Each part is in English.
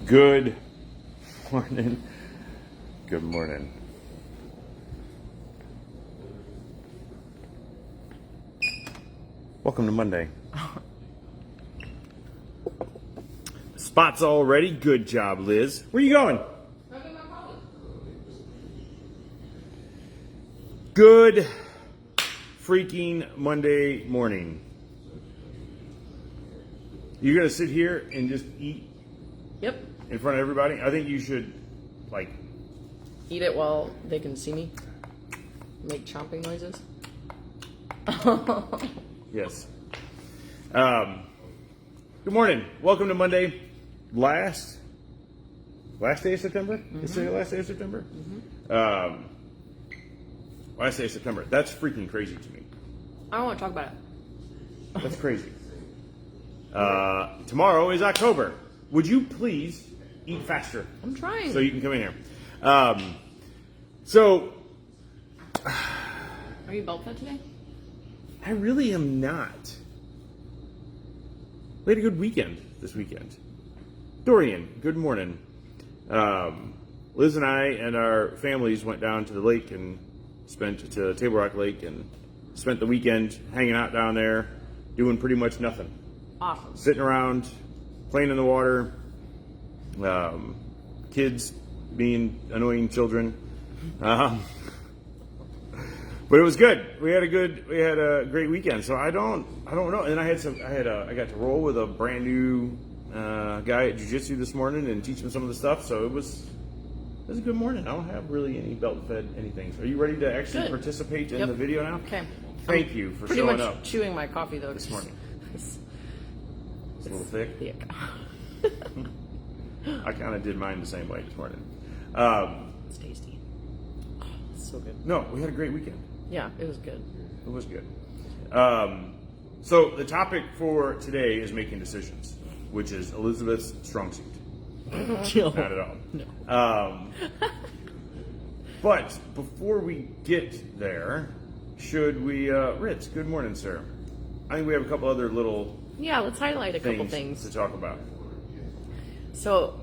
Good morning. Good morning. Welcome to Monday. Spot's all ready. Good job, Liz. Where you going? Good freaking Monday morning. You're going to sit here and just eat? Yep. In front of everybody? I think you should, eat it while they can see me. Make chomping noises. Yes. Good morning. Welcome to Monday. Last day of September? Mm-hmm. Is it last day of September? Mm-hmm. Last day of September. That's freaking crazy to me. I don't want to talk about it. That's crazy. Tomorrow is October. Would you please eat faster? I'm trying. So you can come in here. Are you belt fed today? I really am not. We had a good weekend this weekend. Dorian, good morning. Liz and I and our families went down to the lake and to Table Rock Lake and spent the weekend hanging out down there, doing pretty much nothing. Awesome. Sitting around, playing in the water, kids being annoying children. But it was good. We had a great weekend. So I don't know. And I got to roll with a brand new guy at jiu-jitsu this morning and teach him some of the stuff. So it was a good morning. I don't have really any belt-fed anything. So are you ready to actually participate in the video now? Okay. Thank you for showing up. Chewing my coffee though this morning. It's a little thick. I kind of did mine the same way this morning. It's tasty. Oh, it's so good. No, we had a great weekend. Yeah, it was good. It was good. So the topic for today is making decisions, which is Elizabeth's strong suit. No. Not at all. No. But before we get there, should we, Ritz, good morning, sir. I think we have a couple other little Let's highlight a couple to things. talk about. So,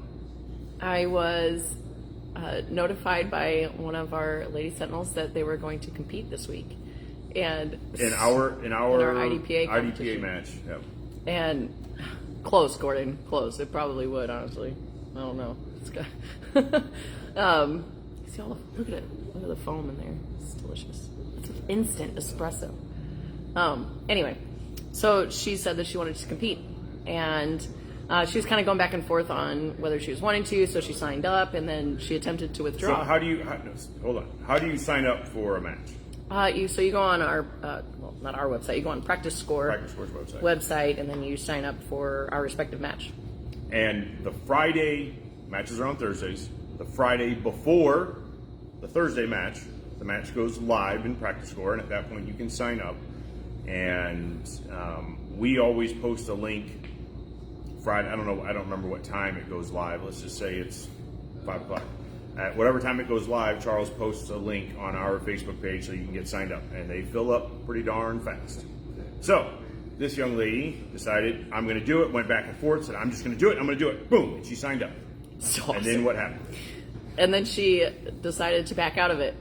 I was notified by one of our Lady Sentinels that they were going to compete this week, and in our IDPA IDPA match. Yep. And close, Gordon, close. It probably would, honestly. I don't know. It's good. See all the, look at it. Look at the foam in there. It's delicious. It's an instant espresso. Anyway, so she said that she wanted to compete, and she was kind of going back and forth on whether she was wanting to, so she signed up, and then she attempted to withdraw. So hold on. How do you sign up for a match? You go on our, not our website, you go on Practice Score's website, and then you sign up for our respective match. And the Friday, matches are on Thursdays, the Friday before the Thursday match, the match goes live in Practice Score, and at that point you can sign up. And we always post a link Friday. I don't remember what time it goes live. Let's just say it's 5 o'clock. At whatever time it goes live, Charles posts a link on our Facebook page so you can get signed up. And they fill up pretty darn fast. So this young lady decided, I'm going to do it, went back and forth, said, I'm just going to do it, I'm going to do it. Boom, and she signed up. So awesome. And then what happened? And then she decided to back out of it.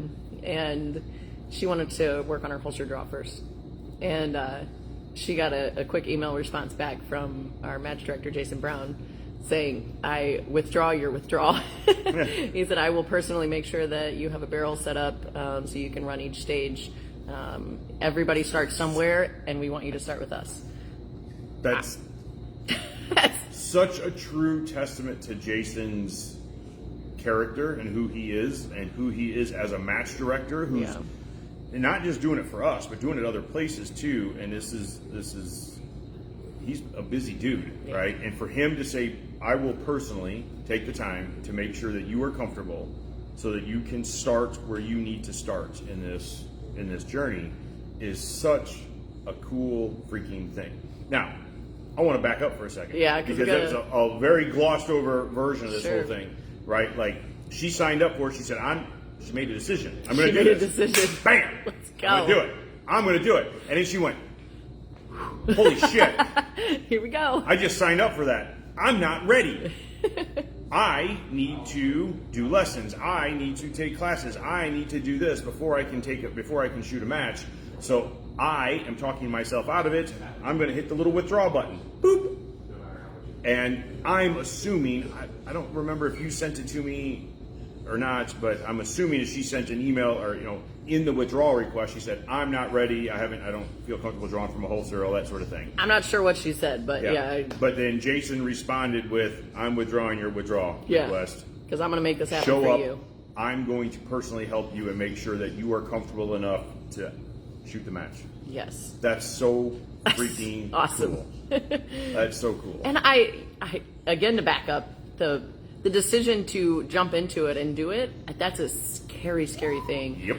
And she wanted to work on her holster draw first. And she got a quick email response back from our match director, Jason Brown, saying, I withdraw your withdrawal. He said, I will personally make sure that you have a barrel set up so you can run each stage. Everybody starts somewhere, and we want you to start with us. That's such a true testament to Jason's character and who he is as a match director who's not just doing it for us, but doing it other places too. And this is he's a busy dude, right? And for him to say, I will personally take the time to make sure that you are comfortable so that you can start where you need to start in this journey is such a cool freaking thing. Now, I want to back up for a second. Yeah, because that's a very glossed over version of this whole thing, right? Like, she signed up for it. She said, she made a decision. I'm going to do this. She made a decision. Bam! Let's go. I'm going to do it. And then she went, holy shit. Here we go. I just signed up for that. I'm not ready. I need to do lessons. I need to take classes. I need to do this before I can shoot a match. So I am talking myself out of it. I'm going to hit the little withdraw button. Boop. And I'm assuming, I don't remember if you sent it to me or not, but I'm assuming that she sent an email or, in the withdrawal request, she said, I'm not ready. I don't feel comfortable drawing from a holster, all that sort of thing. I'm not sure what she said, but yeah. But then Jason responded with, I'm withdrawing your withdrawal request. Because I'm going to make this happen Show for up. you. I'm going to personally help you and make sure that you are comfortable enough to shoot the match. Yes. That's so freaking awesome. Cool. That's so cool. And I again, to back up, the decision to jump into it and do it, that's a scary thing. Yep.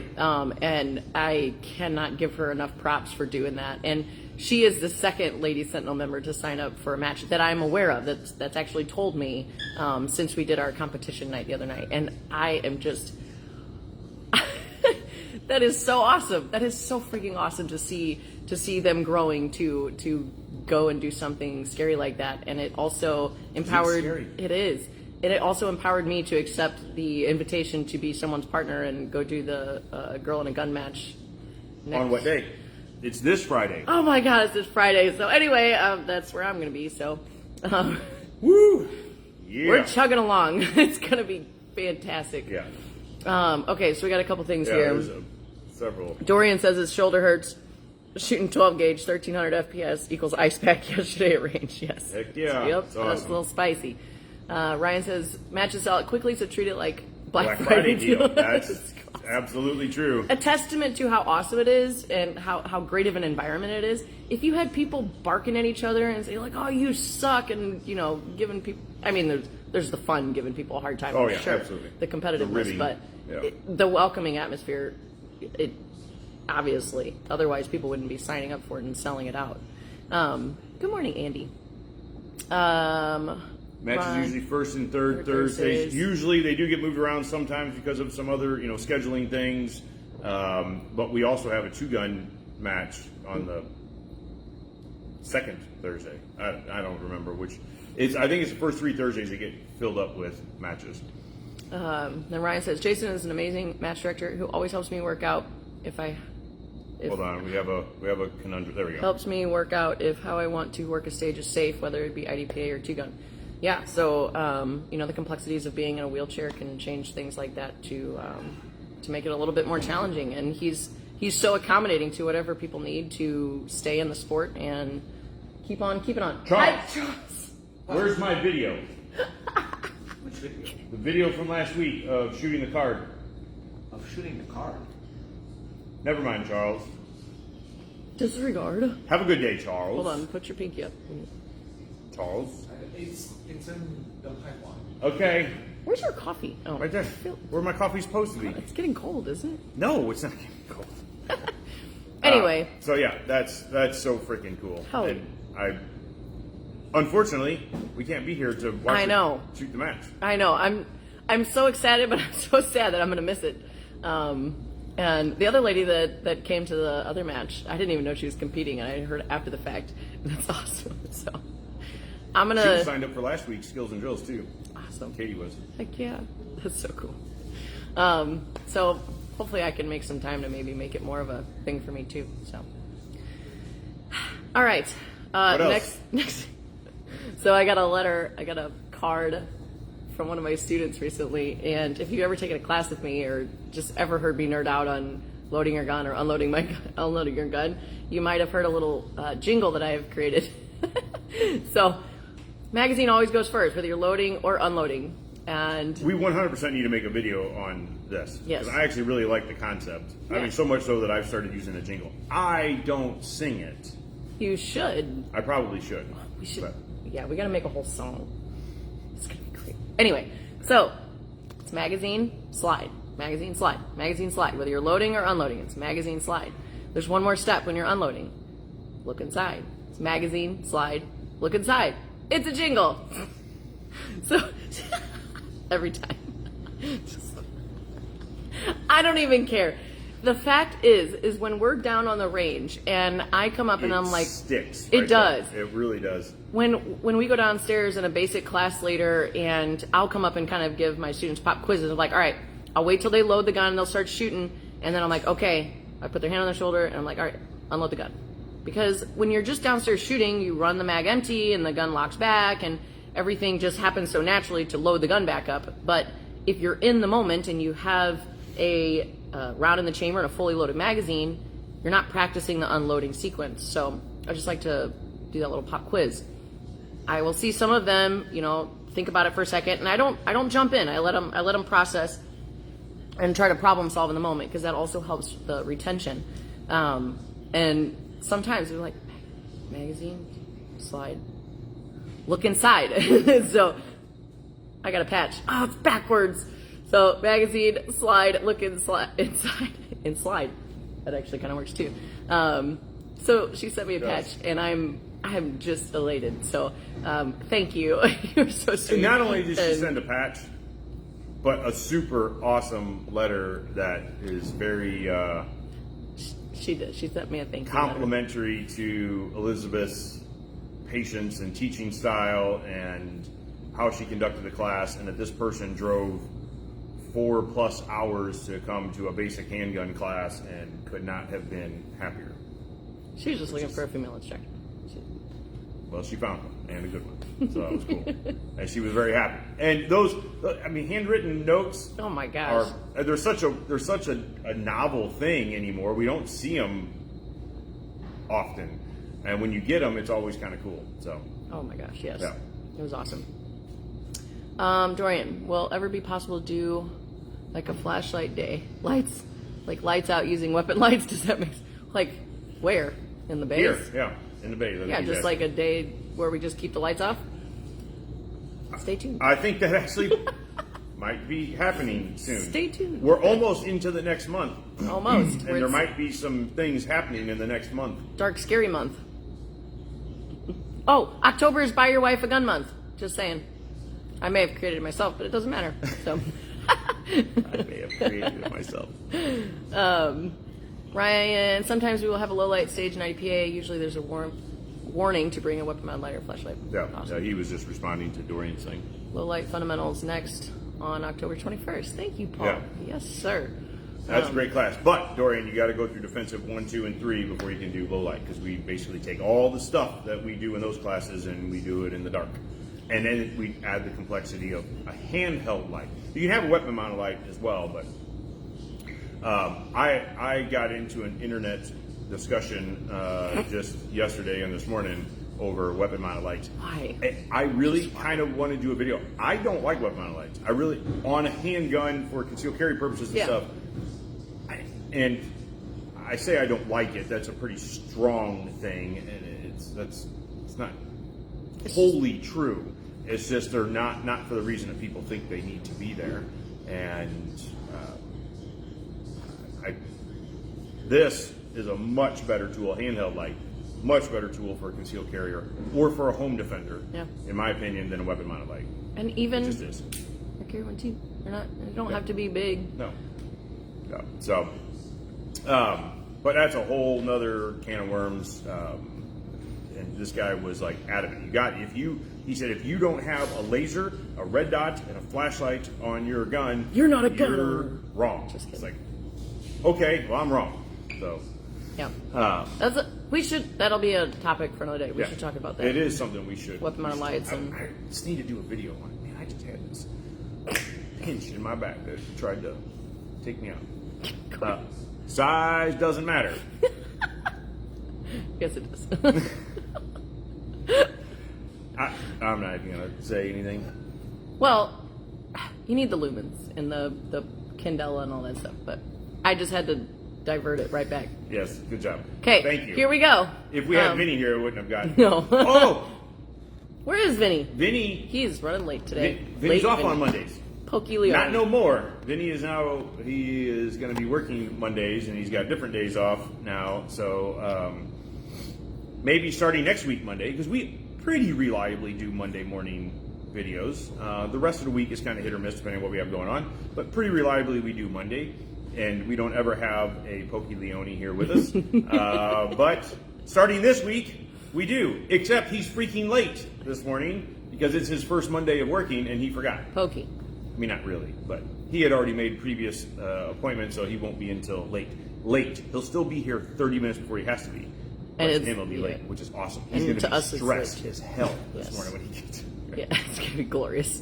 And I cannot give her enough props for doing that. And she is the second Lady Sentinel member to sign up for a match that I'm aware of. That's actually told me since we did our competition night the other night. And I am just... that is so awesome. That is so freaking awesome to see them growing to go and do something scary like that. And it also empowered... It is. And it also empowered me to accept the invitation to be someone's partner and go do the girl in a gun match. On what day? It's this Friday. Oh my God, it's this Friday. So anyway, that's where I'm going to be. So, woo! Yeah. We're chugging along. It's going to be fantastic. Yeah. Okay, so we got a couple things yeah, here. There's several. Dorian says his shoulder hurts. Shooting 12 gauge, 1300 FPS equals ice pack yesterday at range. Yes. Heck yeah. Yep. That's That's awesome. a little spicy. Ryan says matches sell it quickly, so treat it like Black Friday Friday deal. That's absolutely true. A testament to how awesome it is and how great of an environment it is. If you had people barking at each other and say like, "Oh, you suck," and giving people, I mean, there's the fun giving people a hard time. Oh yeah, sure, absolutely. the competitiveness, but the welcoming atmosphere, it obviously. Otherwise, people wouldn't be signing up for it and selling it out. Good morning, Andy. Matches usually first and third Thursdays. Usually they do get moved around sometimes because of some other, scheduling things. But we also have a 2-gun match on the second Thursday. I don't remember which. I think it's the first 3 Thursdays that get filled up with matches. Then Ryan says, Jason is an amazing match director who always helps me work out Hold on, we have a conundrum. There we go. Helps me work out if how I want to work a stage is safe, whether it be IDPA or 2-gun. Yeah, so the complexities of being in a wheelchair can change things like that to make it a little bit more challenging. And he's so accommodating to whatever people need to stay in the sport and keep on keeping on. Charles, where's my video? Which video? The video from last week of shooting the card. Of shooting the card? Never mind, Charles. Disregard. Have a good day, Charles. Hold on, put your pinky up. Charles. It's in the pipeline. Okay. Where's your coffee? Oh, Right there. Where my coffee's supposed to be. It's getting cold, isn't it? No, it's not getting cold. Anyway. So yeah, that's so freaking cool. How? And unfortunately, we can't be here to watch you shoot the match. I know. I'm so excited, but I'm so sad that I'm going to miss it. And the other lady that came to the other match, I didn't even know she was competing, and I heard after the fact. And that's awesome. So I'm going to... She was signed up for last week's Skills and Drills, too. Awesome. Katie was. Heck yeah. That's so cool. So hopefully I can make some time to maybe make it more of a thing for me, too. So, all right. What else? Next. So I got a card from one of my students recently, and if you've ever taken a class with me or just ever heard me nerd out on loading your gun or unloading your gun, you might have heard a little jingle that I have created. So, magazine always goes first, whether you're loading or unloading. And we 100% need to make a video on this. Yes. Because I actually really like the concept. Yeah. I mean, so much so that I've started using the jingle. I don't sing it. you should. I probably should. We should. But Yeah, we got to make a whole song. It's gonna be great. Anyway, so it's magazine slide, magazine slide, magazine slide. Whether you're loading or unloading, it's magazine slide. There's one more step when you're unloading. Look inside. It's magazine slide. Look inside. It's a jingle. So every time, I don't even care. The fact is when we're down on the range and I come up and I'm like, sticks. It does. There. It really does. When we go downstairs in a basic class later, and I'll come up and kind of give my students pop quizzes. I'm like, all right, I'll wait till they load the gun and they'll start shooting, and then I'm like, okay. I put their hand on their shoulder and I'm like, all right, unload the gun. Because when you're just downstairs shooting, you run the mag empty and the gun locks back and everything just happens so naturally to load the gun back up. But if you're in the moment and you have a round in the chamber and a fully loaded magazine, you're not practicing the unloading sequence. So I just like to do that little pop quiz. I will see some of them, think about it for a second, and I don't jump in. I let them process and try to problem solve in the moment, because that also helps the retention. And sometimes they're like, magazine, slide, look inside. So I got a patch. Oh, it's backwards. So magazine, slide, look inside, and slide. That actually kind of works too. So she sent me a patch, and I'm just elated. So thank you. You're so sweet. And not only did she send a patch, but a super awesome letter that is very she did. She sent me a thank you complimentary letter to Elizabeth's patience and teaching style and how she conducted the class, and that this person drove 4+ hours to come to a basic handgun class and could not have been happier. She was just looking for a female instructor. Well, she found one, and a good one, so that was cool. And she was very happy. And those, handwritten notes. Oh my gosh! They're such a novel thing anymore. We don't see them often, and when you get them, it's always kind of cool. So. Oh my gosh! Yes. Yeah. It was awesome. Dorian, will it ever be possible to do like a flashlight day? Lights out using weapon lights? Does that make where? In the base? Here, yeah. In the base. Yeah, just like a day where we just keep the lights off? Stay tuned. I think that actually might be happening soon. Stay tuned. We're almost into the next month. Almost. And there might be some things happening in the next month. Dark Scary Month. Oh, October is Buy Your Wife a Gun Month. Just saying. I may have created it myself, but it doesn't matter. So I may have created it myself. Ryan, sometimes we will have a low light stage in IDPA. Usually there's a warning to bring a weapon mounted light or flashlight. Yeah, awesome. He was just responding to Dorian's thing. Low light fundamentals next on October 21st. Thank you, Paul. Yeah. Yes, sir. That's a great class. But, Dorian, you got to go through defensive 1, 2, and 3 before you can do low light, because we basically take all the stuff that we do in those classes and we do it in the dark. And then we add the complexity of a handheld light. You can have a weapon mounted light as well, but I got into an internet discussion just yesterday and this morning over weapon mounted lights. Why? I really kind of want to do a video. I don't like weapon mounted lights. I really, on a handgun for concealed carry purposes and stuff. And I say I don't like it. That's a pretty strong thing, and it's not wholly true. It's just they're not for the reason that people think they need to be there. And this is a much better tool, a handheld light, much better tool for a concealed carrier or for a home defender, in my opinion, than a weapon mounted light. And even it just is. I carry one too. They don't have to be big. No. So, but that's a whole nother can of worms. And this guy was like adamant. He said, if you don't have a laser, a red dot, and a flashlight on your gun, you're not a gunner. You're wrong. Just kidding. It's like, okay, well, I'm wrong. So, yeah, that'll be a topic for another day. We should talk about that. It is something we should. Weapon mounted lights. I just need to do a video on it. Man, I just had this pinch in my back that tried to take me out. Size doesn't matter. Yes, it does. I'm not even going to say anything. Well, you need the lumens and the candela and all that stuff, but I just had to divert it right back. Yes, good job. Okay, thank you. Here we go. If we had Vinny here, it wouldn't have gotten. No. Oh, where is Vinny? He's running late today. Vinny's off on Mondays. Pokey Leon. Not no more. Vinny is now. He is going to be working Mondays, and he's got different days off now. So maybe starting next week Monday, because we pretty reliably do Monday morning videos. The rest of the week is kind of hit or miss depending on what we have going on, but pretty reliably we do Monday. and we don't ever have a Pokey Leone here with us. But starting this week, we do. Except he's freaking late this morning because it's his first Monday of working, and he forgot. Pokey. I mean, not really, but he had already made previous appointments, so he won't be until late. He'll still be here 30 minutes before he has to be. And But to him, he'll be late, which is awesome. He's And going to to be us, it's stressed late, as too. hell this Yes. morning when he gets here. Yeah, it's going to be glorious.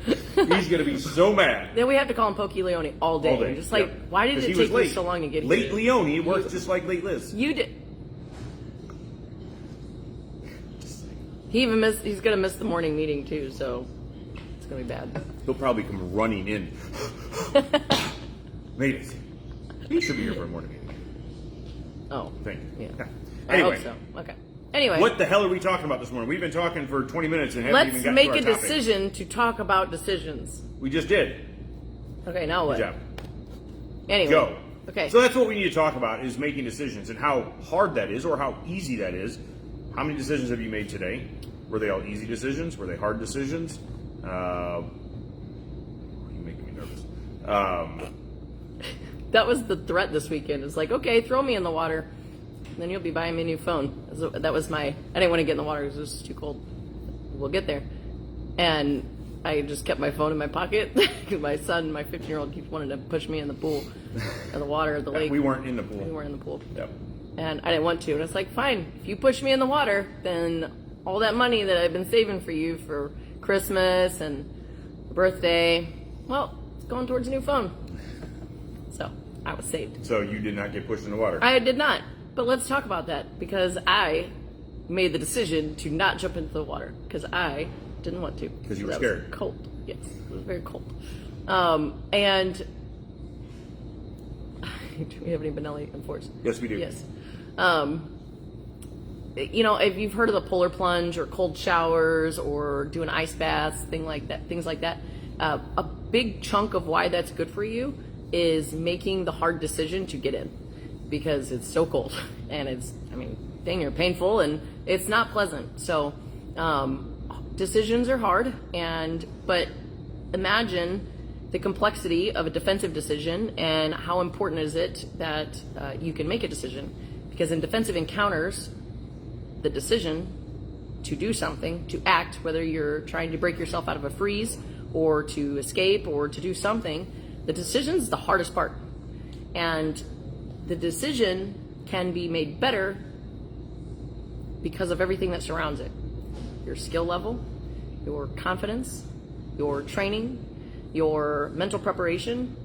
He's going to be so mad. Then we have to call him Pokey Leone all day. All day. Just like, Yep. why did 'Cause it he was take you late. so long to get Late here? Leone works just like late Liz. You did. He even missed. He's gonna miss the morning meeting too, so it's gonna be bad. He'll probably come running in. Made it. He should be here for a morning meeting. Oh, Thank you. yeah. Anyway, I hope so. Okay. Anyway, what the hell are we talking about this morning? We've been talking for 20 minutes and haven't let's even gotten make to a our topic. decision to talk about decisions. We just did. Okay, now what? Good job. Anyway. Go. Okay. So that's what we need to talk about is making decisions and how hard that is or how easy that is. How many decisions have you made today? Were they all easy decisions? Were they hard decisions? You're making me nervous. That was the threat this weekend. It's like, okay, throw me in the water, and then you'll be buying me a new phone. So that was my. I didn't want to get in the water because it was too cold. We'll get there, and I just kept my phone in my pocket because my son, my 15-year-old, keeps wanting to push me in the pool, or the water, or the lake. We weren't in the pool. We weren't in the pool. Yep. And I didn't want to. And it's like, fine, if you push me in the water, then all that money that I've been saving for you for Christmas and birthday, well, it's going towards a new phone. So I was saved. So you did not get pushed in the water. I did not. But let's talk about that because I made the decision to not jump into the water because I didn't want to. Because you were That scared. was cold. Yes, it was very cold. And do we have any Benelli in force? Yes, we do. Yes. You know, if you've heard of the polar plunge or cold showers or doing ice baths, things like that, a big chunk of why that's good for you is making the hard decision to get in because it's so cold and it's, I mean, dang near painful and it's not pleasant. So decisions are hard, but imagine the complexity of a defensive decision and how important is it that you can make a decision, because in defensive encounters, the decision to do something, to act, whether you're trying to break yourself out of a freeze or to escape or to do something, the decision is the hardest part. And the decision can be made better because of everything that surrounds it. Your skill level, your confidence, your training, your mental preparation,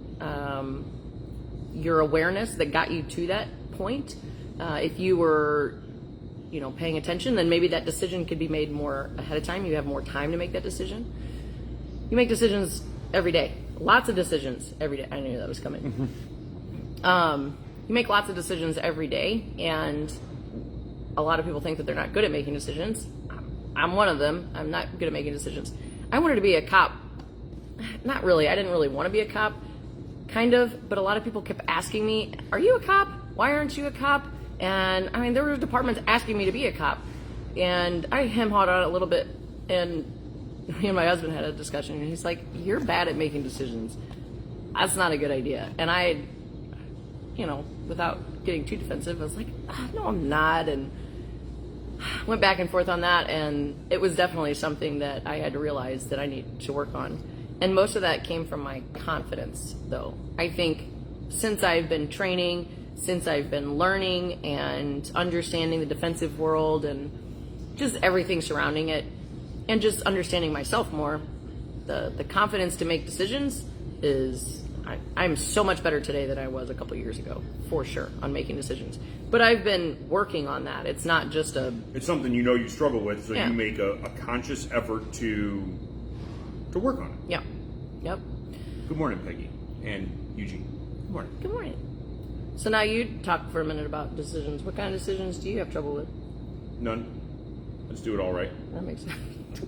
your awareness that got you to that point. If you were paying attention, then maybe that decision could be made more ahead of time. You have more time to make that decision. You make decisions every day. Lots of decisions every day. I knew that was coming. You make lots of decisions every day, and a lot of people think that they're not good at making decisions. I'm one of them. I'm not good at making decisions. I wanted to be a cop. Not really. I didn't really want to be a cop. Kind of, but a lot of people kept asking me, "Are you a cop? Why aren't you a cop?" And I mean, there were departments asking me to be a cop, and I hem-hawed on it a little bit, and me and my husband had a discussion, and he's like, "You're bad at making decisions. That's not a good idea." And I, without getting too defensive, I was like, "No, I'm not," and went back and forth on that, and it was definitely something that I had to realize that I need to work on. And most of that came from my confidence, though. I think since I've been training, since I've been learning and understanding the defensive world and just everything surrounding it, and just understanding myself more, the confidence to make decisions is, I'm so much better today than I was a couple years ago, for sure, on making decisions. But I've been working on that. It's not just It's something you struggle with, so Yeah. you make a conscious effort to work on it. Yeah. Yep. Good morning, Peggy and Eugene. Good morning. Good morning. So now you talk for a minute about decisions. What kind of decisions do you have trouble with? None. Let's do it all right. That makes sense.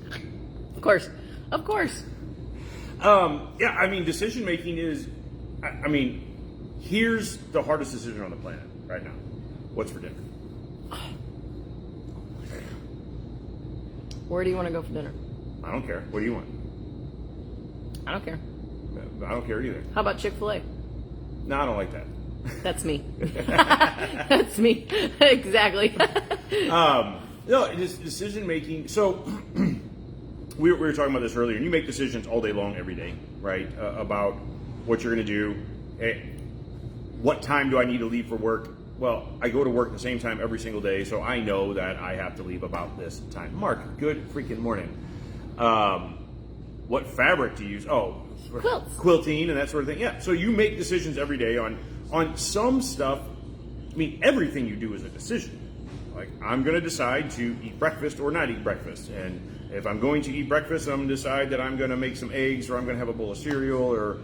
Of course. Of course. Yeah, I mean, decision making is, here's the hardest decision on the planet right now. What's for dinner? Where do you want to go for dinner? I don't care. What do you want? I don't care. I don't care either. How about Chick-fil-A? No, I don't like that. That's me. That's me. Exactly. No, it is decision making. So we were talking about this earlier, and you make decisions all day long, every day, right? About what you're going to do. What time do I need to leave for work? Well, I go to work at the same time every single day, so I know that I have to leave about this time. Mark, good freaking morning. What fabric to use? Oh, Quilts. Quilting and that sort of thing. Yeah, so you make decisions every day on some stuff. I mean, everything you do is a decision. Like, I'm going to decide to eat breakfast or not eat breakfast. And if I'm going to eat breakfast, I'm going to decide that I'm going to make some eggs, or I'm going to have a bowl of cereal, or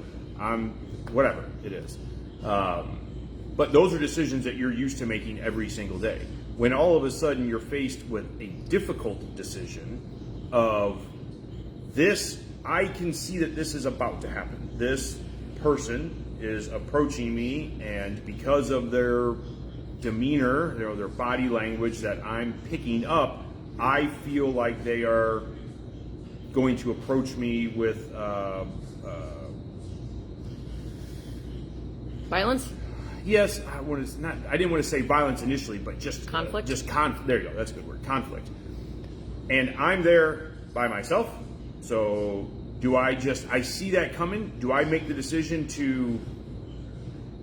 whatever it is. But those are decisions that you're used to making every single day. When all of a sudden you're faced with a difficult decision of this, I can see that this is about to happen. This person is approaching me, and because of their demeanor, their body language that I'm picking up, I feel like they are going to approach me with Violence? Yes, I didn't want to say violence initially, but just conflict. There you go. That's a good word. Conflict. And I'm there by myself. So I see that coming? Do I make the decision to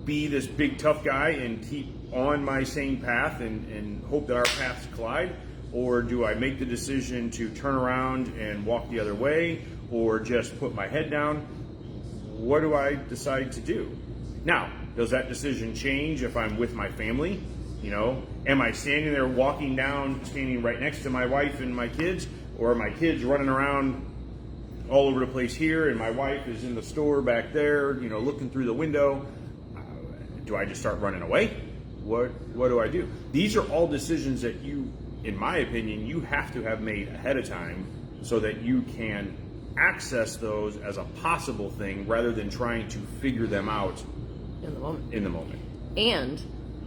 be this big tough guy and keep on my same path and hope that our paths collide? Or do I make the decision to turn around and walk the other way, or just put my head down? What do I decide to do? Now, does that decision change if I'm with my family? Am I standing there standing right next to my wife and my kids, or are my kids running around all over the place here, and my wife is in the store back there, looking through the window? Do I just start running away? What do I do? These are all decisions that you, in my opinion, you have to have made ahead of time so that you can access those as a possible thing rather than trying to figure them out in the moment. And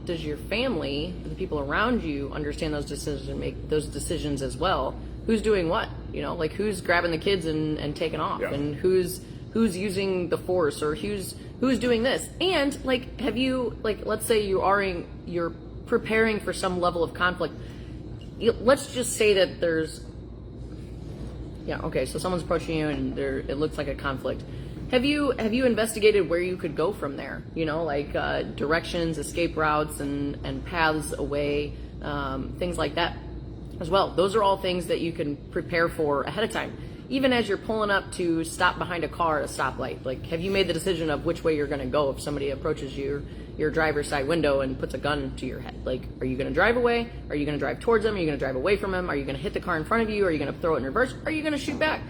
does your family, the people around you, understand those decisions as well? Who's doing what? Like who's grabbing the kids and taking off, yeah. And who's using the force, or who's doing this? And like, have you, like, let's say you're preparing for some level of conflict. Let's just say that there's, so someone's approaching you and it looks like a conflict. Have you investigated where you could go from there? Like directions, escape routes, and paths away, things like that as well. Those are all things that you can prepare for ahead of time. Even as you're pulling up to stop behind a car at a stoplight, like, have you made the decision of which way you're going to go if somebody approaches your driver's side window and puts a gun to your head? Like, are you going to drive away? Are you going to drive towards them? Are you going to drive away from them? Are you going to hit the car in front of you? Are you going to throw it in reverse? Are you going to shoot back?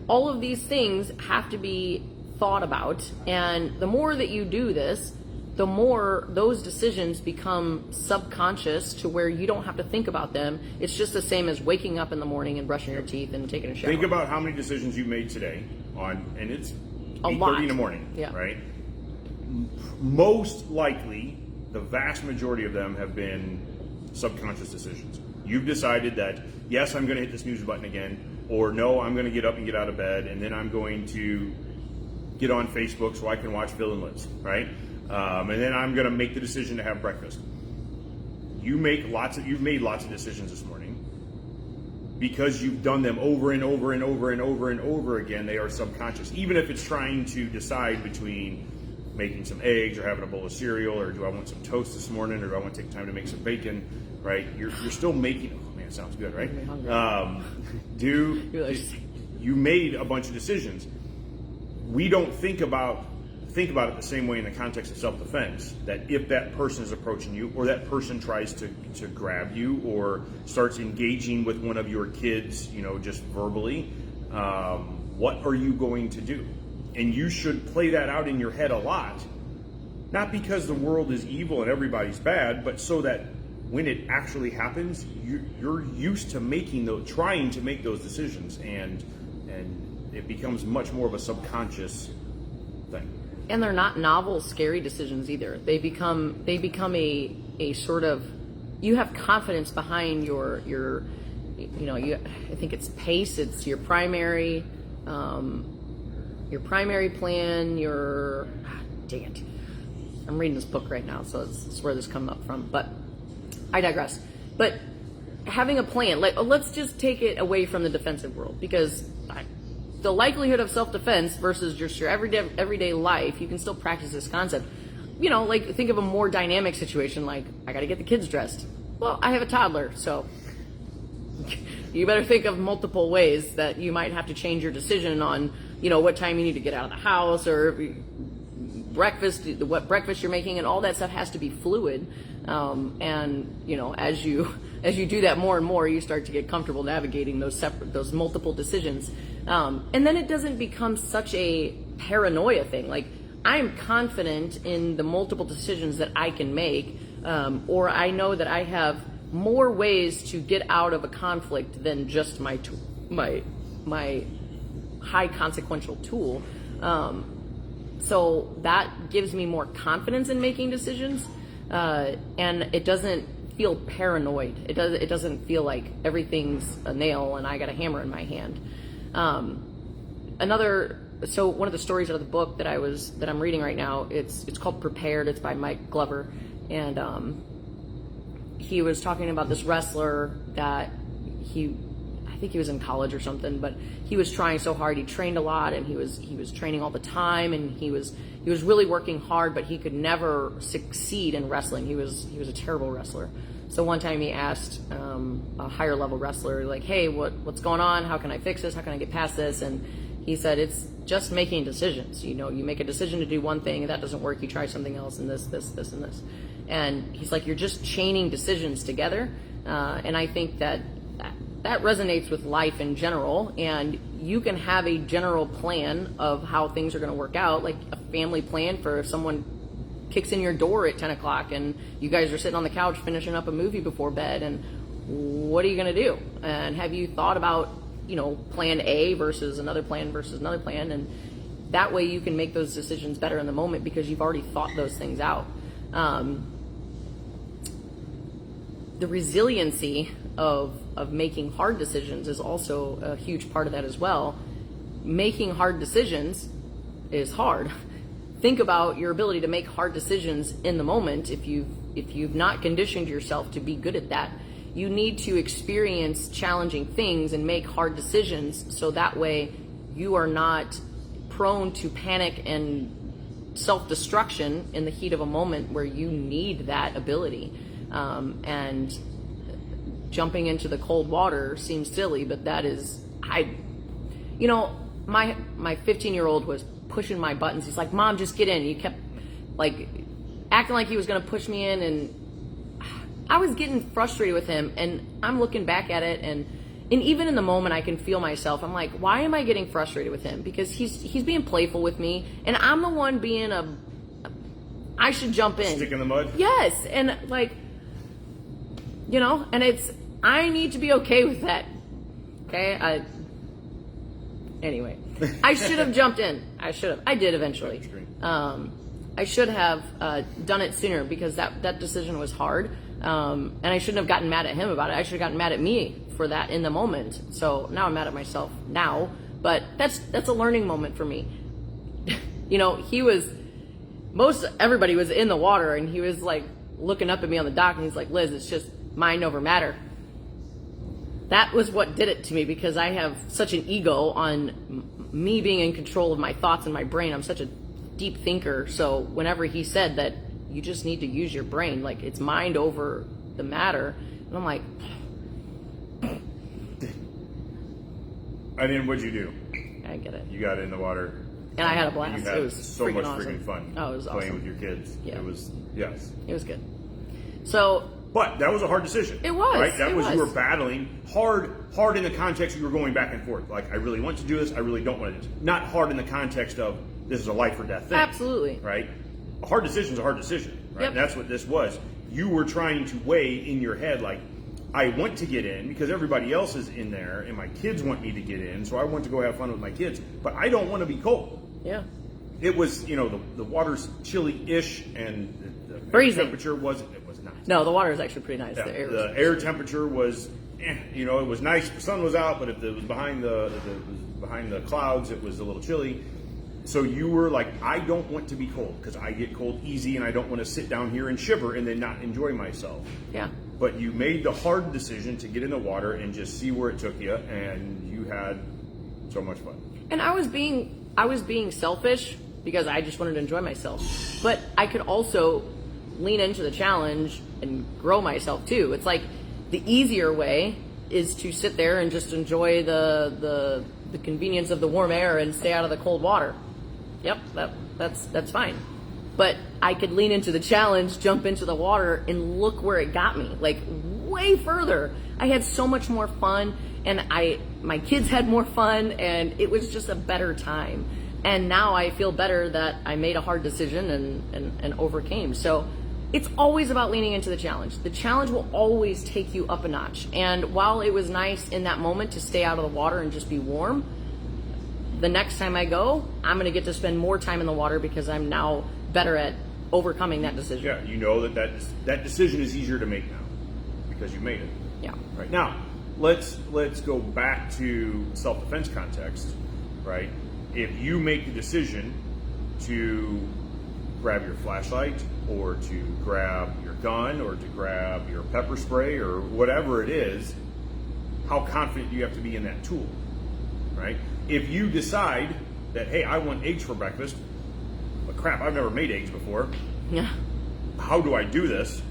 All of these things have to be thought about, and the more that you do this, the more those decisions become subconscious to where you don't have to think about them. It's just the same as waking up in the morning and brushing your teeth and taking a shower. Think about how many decisions you made today and it's 8:30 in the morning, yeah. Right? Most likely, the vast majority of them have been subconscious decisions. You've decided that, yes, I'm going to hit the snooze button again, or no, I'm going to get up and get out of bed, and then I'm going to get on Facebook so I can watch Phil and Liz, right? And then I'm going to make the decision to have breakfast. You've made lots of decisions this morning because you've done them over and over and over and over and over again. They are subconscious. Even if it's trying to decide between making some eggs or having a bowl of cereal, or do I want some toast this morning, or do I want to take time to make some bacon, right? You're still making. Oh man, it sounds good, right? You made a bunch of decisions. We don't think about it the same way in the context of self-defense, that if that person is approaching you, or that person tries to grab you, or starts engaging with one of your kids, just verbally, what are you going to do? And you should play that out in your head a lot, not because the world is evil and everybody's bad, but so that when it actually happens, you're used to trying to make those decisions, and it becomes much more of a subconscious thing. And they're not novel, scary decisions either. They become a sort of, you have confidence behind your I think it's pace. It's your primary plan. I'm reading this book right now, so it's where this comes up from. But I digress. But having a plan, like, let's just take it away from the defensive world, because the likelihood of self-defense versus just your everyday life, you can still practice this concept. You know, like, think of a more dynamic situation, like, I got to get the kids dressed. Well, I have a toddler, so you better think of multiple ways that you might have to change your decision on, you know, what time you need to get out of the house, or breakfast, what breakfast you're making, and all that stuff has to be fluid. And, you know, as you do that more and more, you start to get comfortable navigating those multiple decisions. And then it doesn't become such a paranoia thing. Like, I'm confident in the multiple decisions that I can make, or I know that I have more ways to get out of a conflict than just my high consequential tool. So that gives me more confidence in making decisions, and it doesn't feel paranoid. It doesn't feel like everything's a nail and I got a hammer in my hand. So one of the stories out of the book that I'm reading right now, it's called Prepared. It's by Mike Glover, and he was talking about this wrestler that I think he was in college or something, but he was trying so hard. He trained a lot, and he was training all the time, and he was really working hard, but he could never succeed in wrestling. He was a terrible wrestler. So one time he asked a higher level wrestler, like, hey, what's going on? How can I fix this? How can I get past this? And he said, it's just making decisions. You know, you make a decision to do one thing, and that doesn't work. You try something else, and this, and this. And he's like, you're just chaining decisions together. And I think that resonates with life in general. And you can have a general plan of how things are going to work out, like a family plan for if someone kicks in your door at 10 o'clock and you guys are sitting on the couch finishing up a movie before bed, and what are you going to do? And have you thought about, you know, plan A versus another plan versus another plan? And that way you can make those decisions better in the moment because you've already thought those things out. The resiliency of making hard decisions is also a huge part of that as well. Making hard decisions is hard. Think about your ability to make hard decisions in the moment. If you've not conditioned yourself to be good at that, you need to experience challenging things and make hard decisions, so that way you are not prone to panic and self-destruction in the heat of a moment where you need that ability. And jumping into the cold water seems silly, but that is, my 15-year-old was pushing my buttons. He's like, Mom, just get in. He kept like acting like he was going to push me in, and I was getting frustrated with him, and I'm looking back at it, and even in the moment I can feel myself. I'm like, why am I getting frustrated with him? Because he's being playful with me, and I'm the one being I should jump in. Stick in the mud? Yes. And like, and I need to be okay with that. Okay? Anyway, I should have jumped in. I did eventually. I should have done it sooner because that decision was hard. And I shouldn't have gotten mad at him about it. I should have gotten mad at me for that in the moment. So now I'm mad at myself now. But that's a learning moment for me. Everybody was in the water, and he was like looking up at me on the dock, and he's like, Liz, it's just mind over matter. That was what did it to me, because I have such an ego on me being in control of my thoughts and my brain. I'm such a deep thinker. So whenever he said that you just need to use your brain, like it's mind over the matter, and I'm like, what'd you do? I get it. You got in the water. And I had a blast. You had it was so much awesome. freaking fun. Oh, it was playing awesome. with your kids. Yeah. It was, yes. It was good. So, but that was a hard decision. It was. Right? That it was, was. You were battling hard in the context you were going back and forth. Like, I really want to do this, I really don't want to do this. Not hard in the context of this is a life or death thing. Absolutely. Right? A hard decision is a hard decision. Right? Yep. And that's what this was. You were trying to weigh in your head, like, I want to get in because everybody else is in there and my kids want me to get in, so I want to go have fun with my kids, but I don't want to be cold. Yeah. It was, the water's chilly-ish, and the freezing. Temperature wasn't. It was nice. No, the water is actually pretty nice. Yeah, The air temperature was, it was nice. The sun was out, but if it was behind the clouds, it was a little chilly. So you were like, I don't want to be cold because I get cold easy and I don't want to sit down here and shiver and then not enjoy myself. Yeah. But you made the hard decision to get in the water and just see where it took you, and you had so much fun. And I was being selfish because I just wanted to enjoy myself. But I could also lean into the challenge and grow myself too. It's like the easier way is to sit there and just enjoy the convenience of the warm air and stay out of the cold water. Yep, that's fine. But I could lean into the challenge, jump into the water, and look where it got me, like way further. I had so much more fun, and my kids had more fun, and it was just a better time. And now I feel better that I made a hard decision and overcame. So it's always about leaning into the challenge. The challenge will always take you up a notch. And while it was nice in that moment to stay out of the water and just be warm, the next time I go, I'm going to get to spend more time in the water because I'm now better at overcoming that decision. Yeah, you know that decision is easier to make now because you made it. Yeah. Right now, let's go back to self-defense context. Right, if you make the decision to grab your flashlight or to grab your gun or to grab your pepper spray or whatever it is, how confident do you have to be in that tool? Right? If you decide that, hey, I want eggs for breakfast, but crap, I've never made eggs before. Yeah. How do I do this?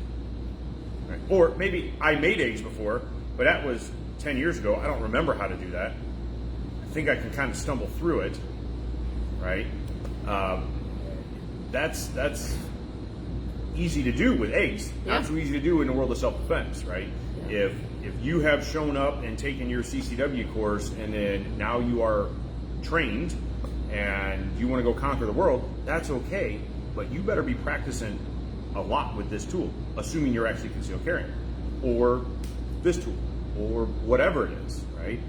Right? Or maybe I made eggs before, but that was 10 years ago. I don't remember how to do that. I think I can kind of stumble through it. Right? That's easy to do with eggs. Yeah. Not so easy to do in the world of self-defense, right? Yeah. If you have shown up and taken your CCW course and then now you are trained and you want to go conquer the world, that's okay, but you better be practicing a lot with this tool, assuming you're actually concealed carrying, or this tool, or whatever it is, right?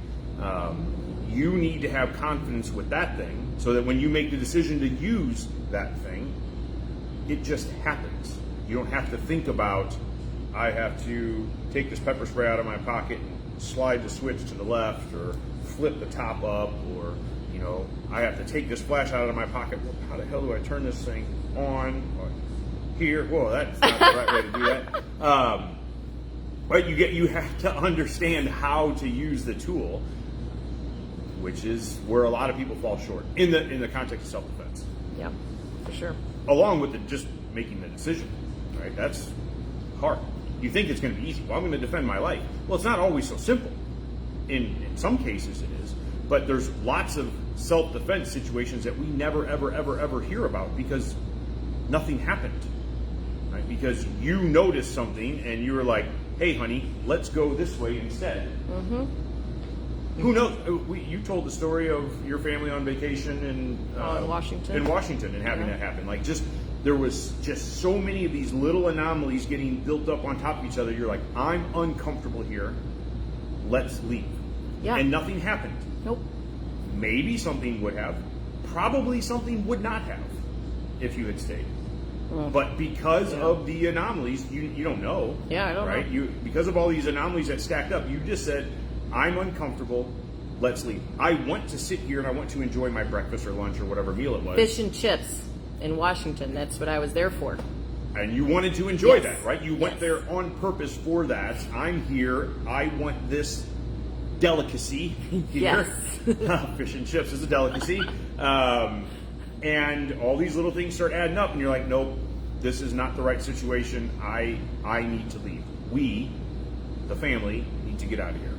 You need to have confidence with that thing so that when you make the decision to use that thing, it just happens. You don't have to think about, I have to take this pepper spray out of my pocket and slide the switch to the left or flip the top up, or, you know, I have to take this flash out of my pocket. Well, how the hell do I turn this thing on? Or here? Whoa, that's not the right way to do that. But you have to understand how to use the tool, which is where a lot of people fall short in the context of self-defense. Yeah, for sure. Along with just making the decision, right? That's hard. You think it's going to be easy. Well, I'm going to defend my life. Well, it's not always so simple. In some cases it is, but there's lots of self-defense situations that we never, ever, ever, ever hear about because nothing happened, right? Because you noticed something and you were like, hey, honey, let's go this way instead. Mm-hmm. Who knows? You told the story of your family on vacation in Washington. In Washington, and having that happen. Like, there was just so many of these little anomalies getting built up on top of each other. You're like, I'm uncomfortable here. Let's leave. Yeah. And nothing happened. Nope. Maybe something would have. Probably something would not have if you had stayed. But because of the anomalies, you don't know. Yeah, I don't know. Right? Because of all these anomalies that stacked up, you just said, I'm uncomfortable, let's leave. I want to sit here and I want to enjoy my breakfast or lunch or whatever meal it was. Fish and chips in Washington. That's what I was there for. And you wanted to enjoy Yes. that, right? You went there on purpose for that. I'm here. I want this delicacy here. Yes. Fish and chips is a delicacy. And all these little things start adding up and you're like, nope, this is not the right situation. I need to leave. We, the family, need to get out of here.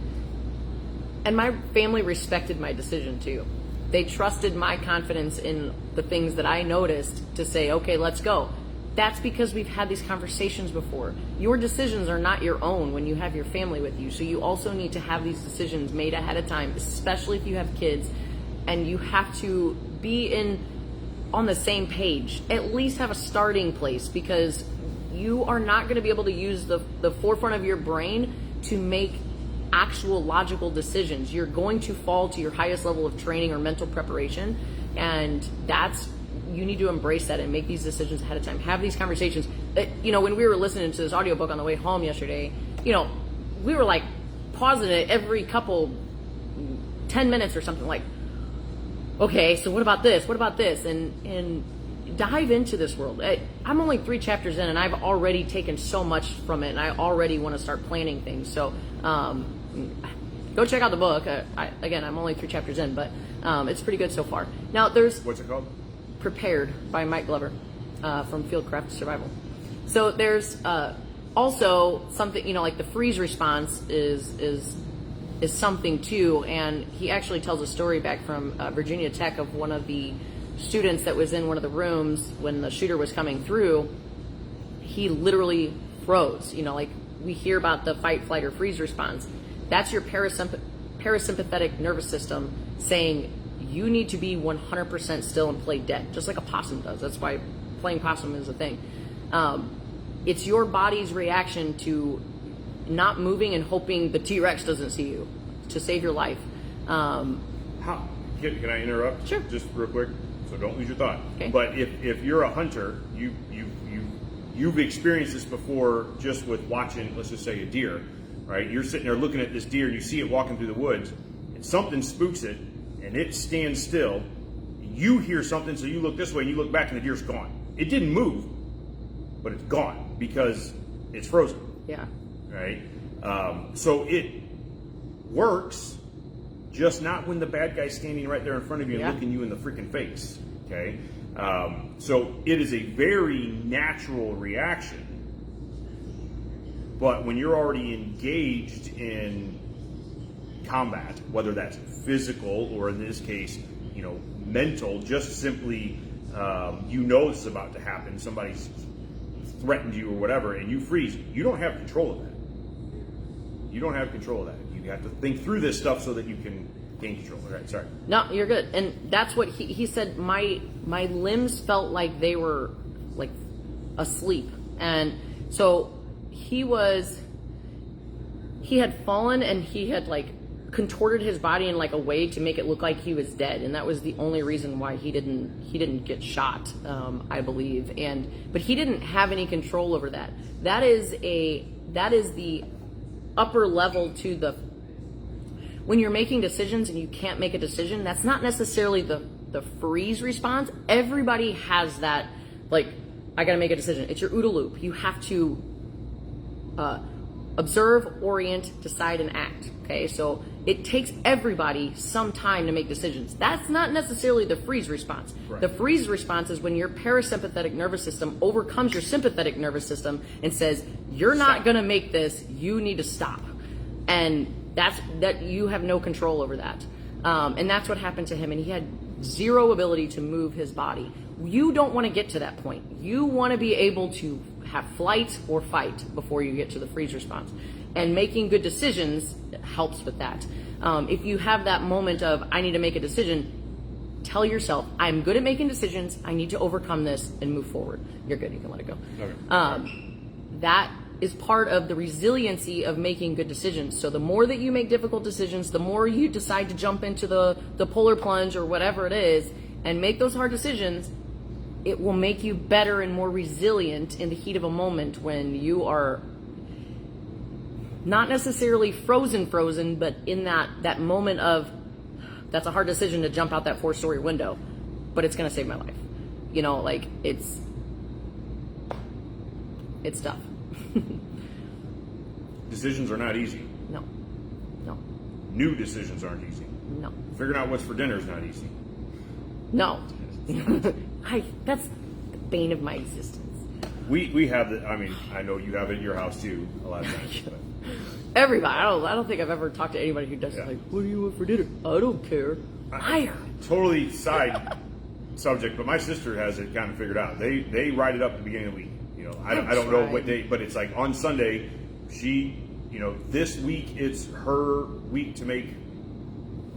And my family respected my decision too. They trusted my confidence in the things that I noticed to say, okay, let's go. That's because we've had these conversations before. Your decisions are not your own when you have your family with you. So you also need to have these decisions made ahead of time, especially if you have kids, and you have to be on the same page. At least have a starting place, because you are not going to be able to use the forefront of your brain to make actual logical decisions. You're going to fall to your highest level of training or mental preparation, and you need to embrace that and make these decisions ahead of time. Have these conversations. When we were listening to this audiobook on the way home yesterday, we were like pausing it every couple 10 minutes or something, like, okay, so what about this? What about this? And dive into this world. I'm only 3 chapters in, and I've already taken so much from it, and I already want to start planning things. So go check out the book. Again, I'm only 3 chapters in, but it's pretty good so far. Now, there's... What's it called? Prepared by Mike Glover from Fieldcraft Survival. So there's also something, like the freeze response is something too, and he actually tells a story back from Virginia Tech of one of the students that was in one of the rooms when the shooter was coming through. He literally froze. Like we hear about the fight, flight, or freeze response. That's your parasympathetic nervous system saying you need to be 100% still and play dead, just like a possum does. That's why playing possum is a thing. It's your body's reaction to not moving and hoping the T-Rex doesn't see you to save your life. How? Can I interrupt? Sure. Just real quick, so don't lose your thought. Okay. But if you're a hunter, you've experienced this before just with watching, let's just say, a deer, right? You're sitting there looking at this deer, and you see it walking through the woods, and something spooks it, and it stands still. You hear something, so you look this way, and you look back, and the deer's gone. It didn't move, but it's gone because it's frozen. Yeah. Right? So it works, just not when the bad guy's standing right there in front of you and looking you in the freaking face. Okay? So it is a very natural reaction. But when you're already engaged in combat, whether that's physical or in this case, mental, just simply, this is about to happen, somebody's threatened you or whatever, and you freeze, you don't have control of that. You don't have control of that. You have to think through this stuff so that you can gain control. All right, sorry. No, you're good. And that's what he said. My limbs felt like they were like asleep, and so he had fallen, and he had like contorted his body in like a way to make it look like he was dead, and that was the only reason why he didn't get shot, I believe. But he didn't have any control over that. That is the upper level to the when you're making decisions and you can't make a decision. That's not necessarily the freeze response. Everybody has that, like, I gotta make a decision. It's your OODA loop. You have to observe, orient, decide, and act. Okay, so it takes everybody some time to make decisions. That's not necessarily the freeze response. Right. The freeze response is when your parasympathetic nervous system overcomes your sympathetic nervous system and says, you're not going to make this, you need to stop. And that you have no control over that. And that's what happened to him, and he had zero ability to move his body. You don't want to get to that point. You want to be able to have flight or fight before you get to the freeze response. And making good decisions helps with that. If you have that moment of, I need to make a decision, tell yourself, I'm good at making decisions, I need to overcome this and move forward. You're good, you can let it go. Okay. That is part of the resiliency of making good decisions. So the more that you make difficult decisions, the more you decide to jump into the polar plunge or whatever it is and make those hard decisions, it will make you better and more resilient in the heat of a moment when you are not necessarily frozen, but in that moment of, that's a hard decision to jump out that 4-story window, but it's going to save my life. Like, it's tough. Decisions are not easy. No. New decisions aren't easy. No. Figuring out what's for dinner is not easy. No. That's the bane of my existence. We have the. I mean, I know you have it at your house too a lot of times. But. Everybody. I don't think I've ever talked to anybody who does like, what do you want for dinner? I don't care. Totally side subject, but my sister has it kind of figured out. They write it up at the beginning of the week. I don't know what day, but it's like on Sunday, she, this week it's her week to make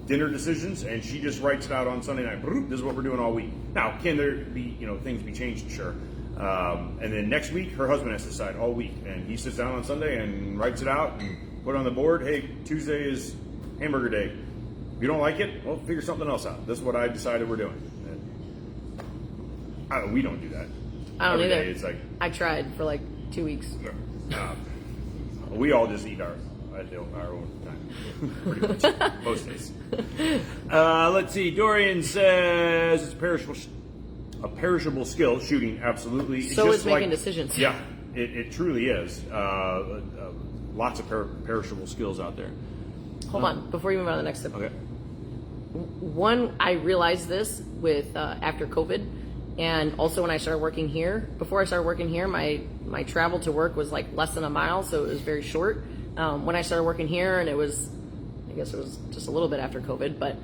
dinner decisions, and she just writes it out on Sunday night. This is what we're doing all week. Now, can there be, things be changed? Sure. And then next week, her husband has to decide all week, and he sits down on Sunday and writes it out and put it on the board. Hey, Tuesday is hamburger day. If you don't like it, well, figure something else out. This is what I decided we're doing. And we don't do that. I don't either. It's like, I tried for like 2 weeks. we all just eat at our own time, pretty much, most days. Let's see. Dorian says it's a perishable skill, shooting, absolutely. It's So just is making decisions. Yeah, it truly is. Lots of perishable skills out there. Hold on, before you move on to the next step. Okay. One, I realized this with after COVID, and also when I started working here. Before I started working here, my travel to work was like less than a mile, so it was very short. When I started working here, and I guess it was just a little bit after COVID, but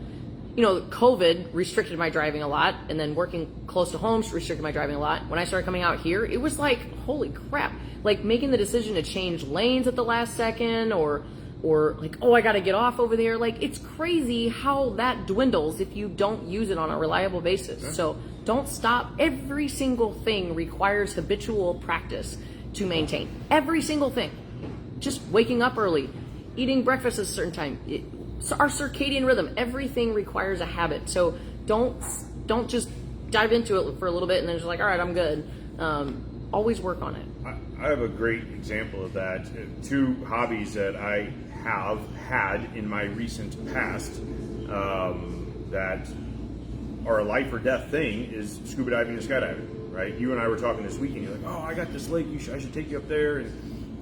COVID restricted my driving a lot, and then working close to home restricted my driving a lot. When I started coming out here, it was like, holy crap, like making the decision to change lanes at the last second, or like, oh, I got to get off over there. Like, it's crazy how that dwindles if you don't use it on a reliable basis. Yeah. So don't stop. Every single thing requires habitual practice to maintain. Every single thing. Just waking up early, eating breakfast at a certain time, our circadian rhythm, everything requires a habit. So don't just dive into it for a little bit and then just like, all right, I'm good. Always work on it. I have a great example of that. Two hobbies that I have had in my recent past that are a life or death thing is scuba diving and skydiving, right? You and I were talking this weekend. You're like, oh, I got this lake. I should take you up there,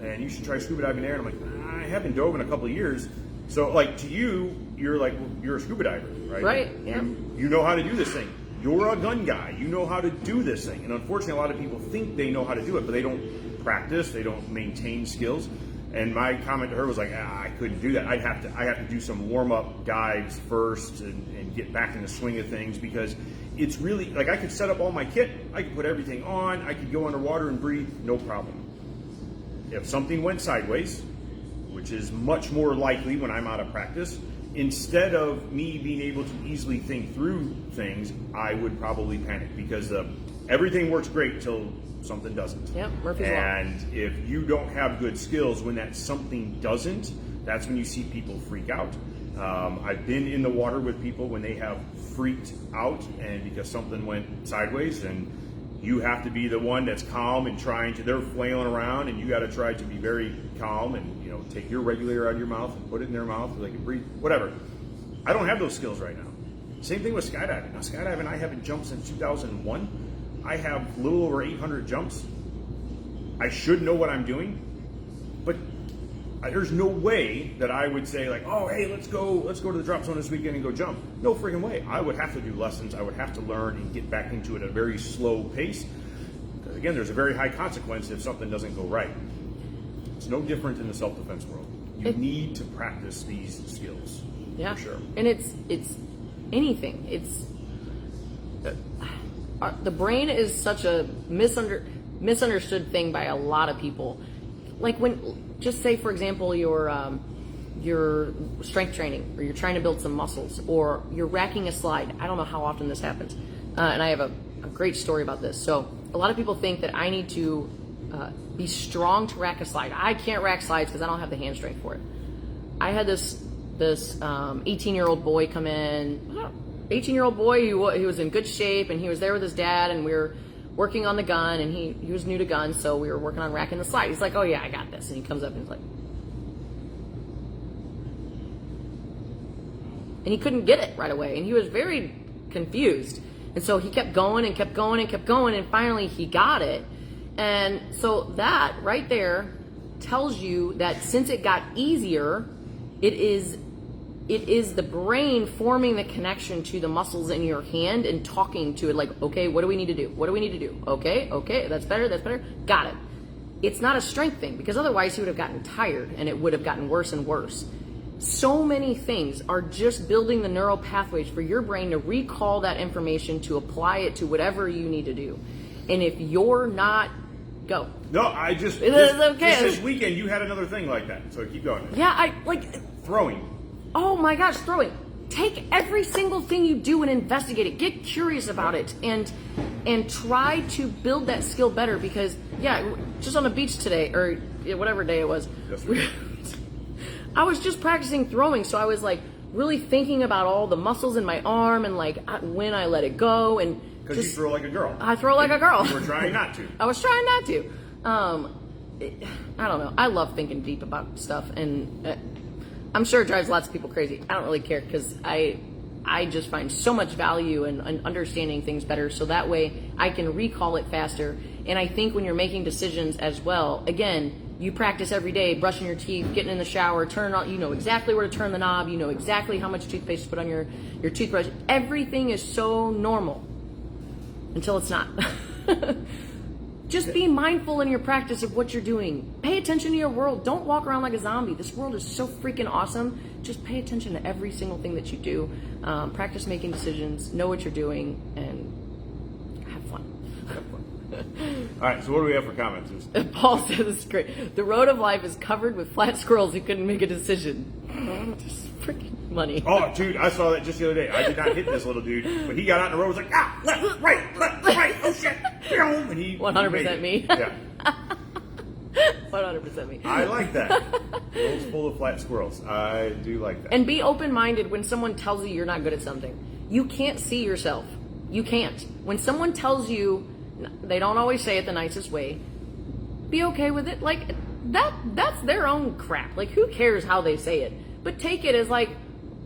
and you should try scuba diving there. And I'm like, I haven't dove in a couple of years. So, like, to you, you're like, well, you're a scuba diver, right? Right, yeah. You know how to do this thing. You're a gun guy. You know how to do this thing. And unfortunately, a lot of people think they know how to do it, but they don't practice. They don't maintain skills. And my comment to her was like, I couldn't do that. I have to do some warm-up dives first and get back in the swing of things, because it's really, like, I could set up all my kit. I could put everything on. I could go underwater and breathe, no problem. If something went sideways, which is much more likely when I'm out of practice, instead of me being able to easily think through things, I would probably panic, because everything works great till something doesn't. Yep, Murphy's Law. And if you don't have good skills when that something doesn't, that's when you see people freak out. I've been in the water with people when they have freaked out and because something went sideways, and you have to be the one that's calm and they're flailing around, and you got to try to be very calm and take your regulator out of your mouth and put it in their mouth so they can breathe, whatever. I don't have those skills right now. Same thing with skydiving. Now, skydiving, I haven't jumped since 2001. I have a little over 800 jumps. I should know what I'm doing, but there's no way that I would say like, oh, hey, let's go to the drop zone this weekend and go jump. No freaking way. I would have to do lessons. I would have to learn and get back into it at a very slow pace. Because again, there's a very high consequence if something doesn't go right. It's no different in the self-defense world. You need to practice these skills. Yeah, for sure. And it's anything. It's the brain is such a misunderstood thing by a lot of people. Like when, just say for example, your strength training, or you're trying to build some muscles, or you're racking a slide. I don't know how often this happens, and I have a great story about this. So a lot of people think that I need to be strong to rack a slide. I can't rack slides because I don't have the hand strength for it. I had this 18-year-old boy come in. 18-year-old boy he was in good shape, and he was there with his dad, and we were working on the gun, and he was new to guns, so we were working on racking the slide. He's like, oh yeah, I got this. And he comes up and he's like, and he couldn't get it right away, and he was very confused. And so he kept going and kept going and kept going, and finally he got it. And so that right there tells you that since it got easier, it is the brain forming the connection to the muscles in your hand and talking to it like, okay, what do we need to do? What do we need to do? Okay, that's better. Got it. It's not a strength thing, because otherwise he would have gotten tired and it would have gotten worse and worse. So many things are just building the neural pathways for your brain to recall that information, to apply it to whatever you need to do. And if you're not, go. No, I just okay. This weekend you had another thing like that, so keep going. Yeah, I like throwing. Oh my gosh, throwing. Take every single thing you do and investigate it. Get curious about it and try to build that skill better, because just on the beach today, or whatever day it was, I was just practicing throwing, so I was like really thinking about all the muscles in my arm and like when I let it go, and because you throw like a girl. I throw like a girl. You were trying not to. I was trying not to. I don't know. I love thinking deep about stuff, and I'm sure it drives lots of people crazy. I don't really care because I just find so much value in understanding things better, so that way I can recall it faster. And I think when you're making decisions as well, again, you practice every day, brushing your teeth, getting in the shower, turn on, you know exactly where to turn the knob, you know exactly how much toothpaste to put on your toothbrush. Everything is so normal until it's not. Just be mindful in your practice of what you're doing. Pay attention to your world. Don't walk around like a zombie. This world is so freaking awesome. Just pay attention to every single thing that you do. Practice making decisions, know what you're doing, and have fun. All right, so what do we have for comments? Paul says it's great. The road of life is covered with flat squirrels who couldn't make a decision. Just freaking money. Oh, dude, I saw that just the other day. I did not hit this little dude, but he got out in the road, was like, left, right, oh shit, and he 100% me. Yeah. 100% me. I like that. Roads full of flat squirrels. I do like that. And be open-minded when someone tells you you're not good at something. You can't see yourself. You can't. When someone tells you, they don't always say it the nicest way, be okay with it. Like, that's their own crap. Like, who cares how they say it? But take it as like,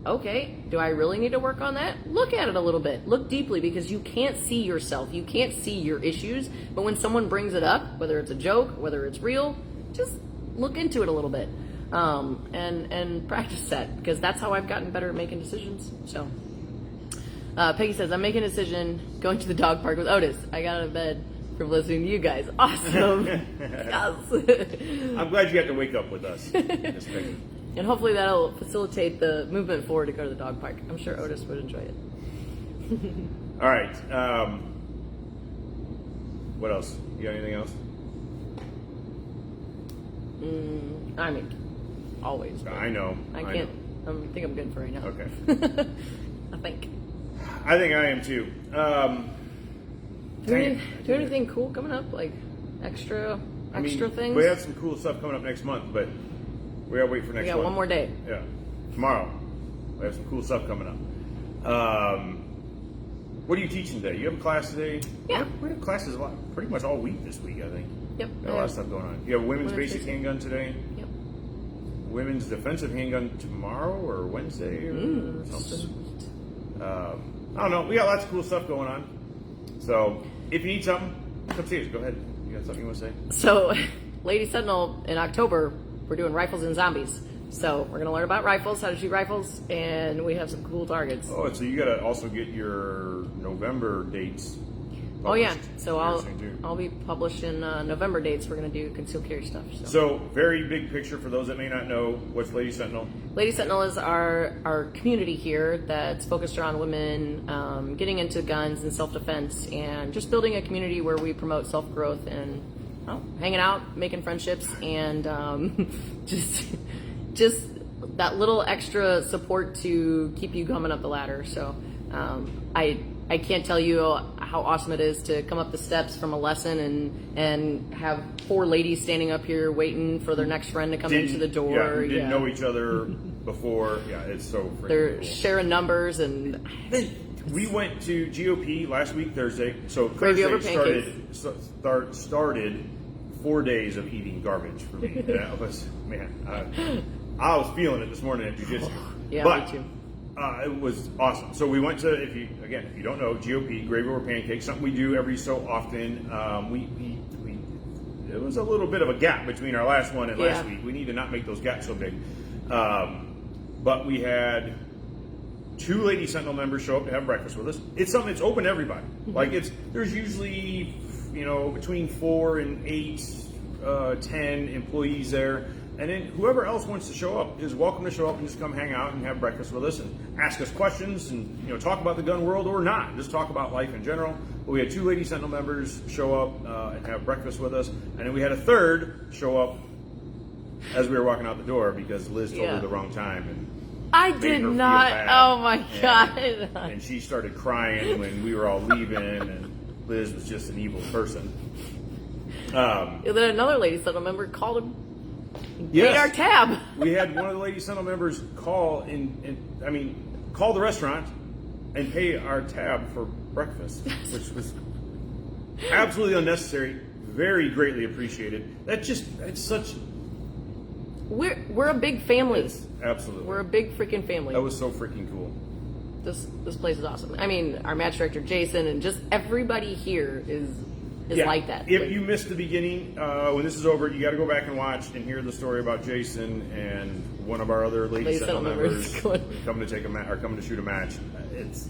okay, do I really need to work on that? Look at it a little bit. Look deeply, because you can't see yourself. You can't see your issues. But when someone brings it up, whether it's a joke, whether it's real, just look into it a little bit. And practice that, because that's how I've gotten better at making decisions. So Peggy says, I'm making a decision going to the dog park with Otis. I got out of bed for listening to you guys. Awesome. Yes. I'm glad you got to wake up with us, Miss Peggy. And hopefully that'll facilitate the movement forward to go to the dog park. I'm sure Otis would enjoy it. All right. What else? You got anything else? I mean, always. But I know. I can't. I think I'm good for right now. Okay. I think. I think I am too. Do anything cool coming up? Like extra things? We have some cool stuff coming up next month, but we gotta wait for next month. We got one more day. Yeah. Tomorrow. We have some cool stuff coming up. What are you teaching today? You have a class today? Yeah. We have classes pretty much all week this week, I think. Yep. Got a lot of stuff going on. You have a women's basic handgun today? Yep. Women's defensive handgun tomorrow or Wednesday or something. I don't know. We got lots of cool stuff going on. So if you need something, come see us. Go ahead. You got something you want to say? So, Lady Sentinel in October, we're doing rifles and zombies. So we're going to learn about rifles, how to shoot rifles, and we have some cool targets. Oh, so you got to also get your November dates published. Oh yeah, so Soon, I'll be publishing November dates. We're going to do concealed carry stuff. So very big picture for those that may not know, what's Lady Sentinel? Lady Sentinel is our community here that's focused around women getting into guns and self-defense, and just building a community where we promote self-growth and hanging out, making friendships, and just that little extra support to keep you coming up the ladder. So I can't tell you how awesome it is to come up the steps from a lesson and have 4 ladies standing up here waiting for their next friend to come into the door. Yeah, who didn't know each other before. Yeah, it's so freaking They're cool. sharing numbers and... We went to GOP last week, Thursday. So Gravy over Thursday started 4 days of eating garbage for me. That was, I was feeling it this morning at jiu-jitsu. Yeah, but, me too. It was awesome. So we went to, if you don't know, GOP, gravy over pancakes, something we do every so often. It was a little bit of a gap between our last one and last week. We need to not make those gaps so big. But we had 2 Lady Sentinel members show up to have breakfast with us. It's something that's open to everybody. Like there's usually, between 4 and 8, 10 employees there. And then whoever else wants to show up is welcome to show up and just come hang out and have breakfast with us and ask us questions and talk about the gun world or not. Just talk about life in general. But we had 2 Lady Sentinel members show up and have breakfast with us. And then we had a third show up as we were walking out the door because Liz told her the wrong time. And I did not. Oh my God. And she started crying when we were all leaving, and Liz was just an evil person. Then another Lady Sentinel member called him. Yes. Paid our tab. We had one of the Lady Sentinel members call call the restaurant and pay our tab for breakfast, which was absolutely unnecessary, very greatly appreciated. It's such. We're a big family. Absolutely. We're a big freaking family. That was so freaking cool. This place is awesome. I mean, our match director Jason and just everybody here is like that. If you missed the beginning, when this is over, you got to go back and watch and hear the story about Jason and one of our other Lady Sentinel members coming to shoot a match. It's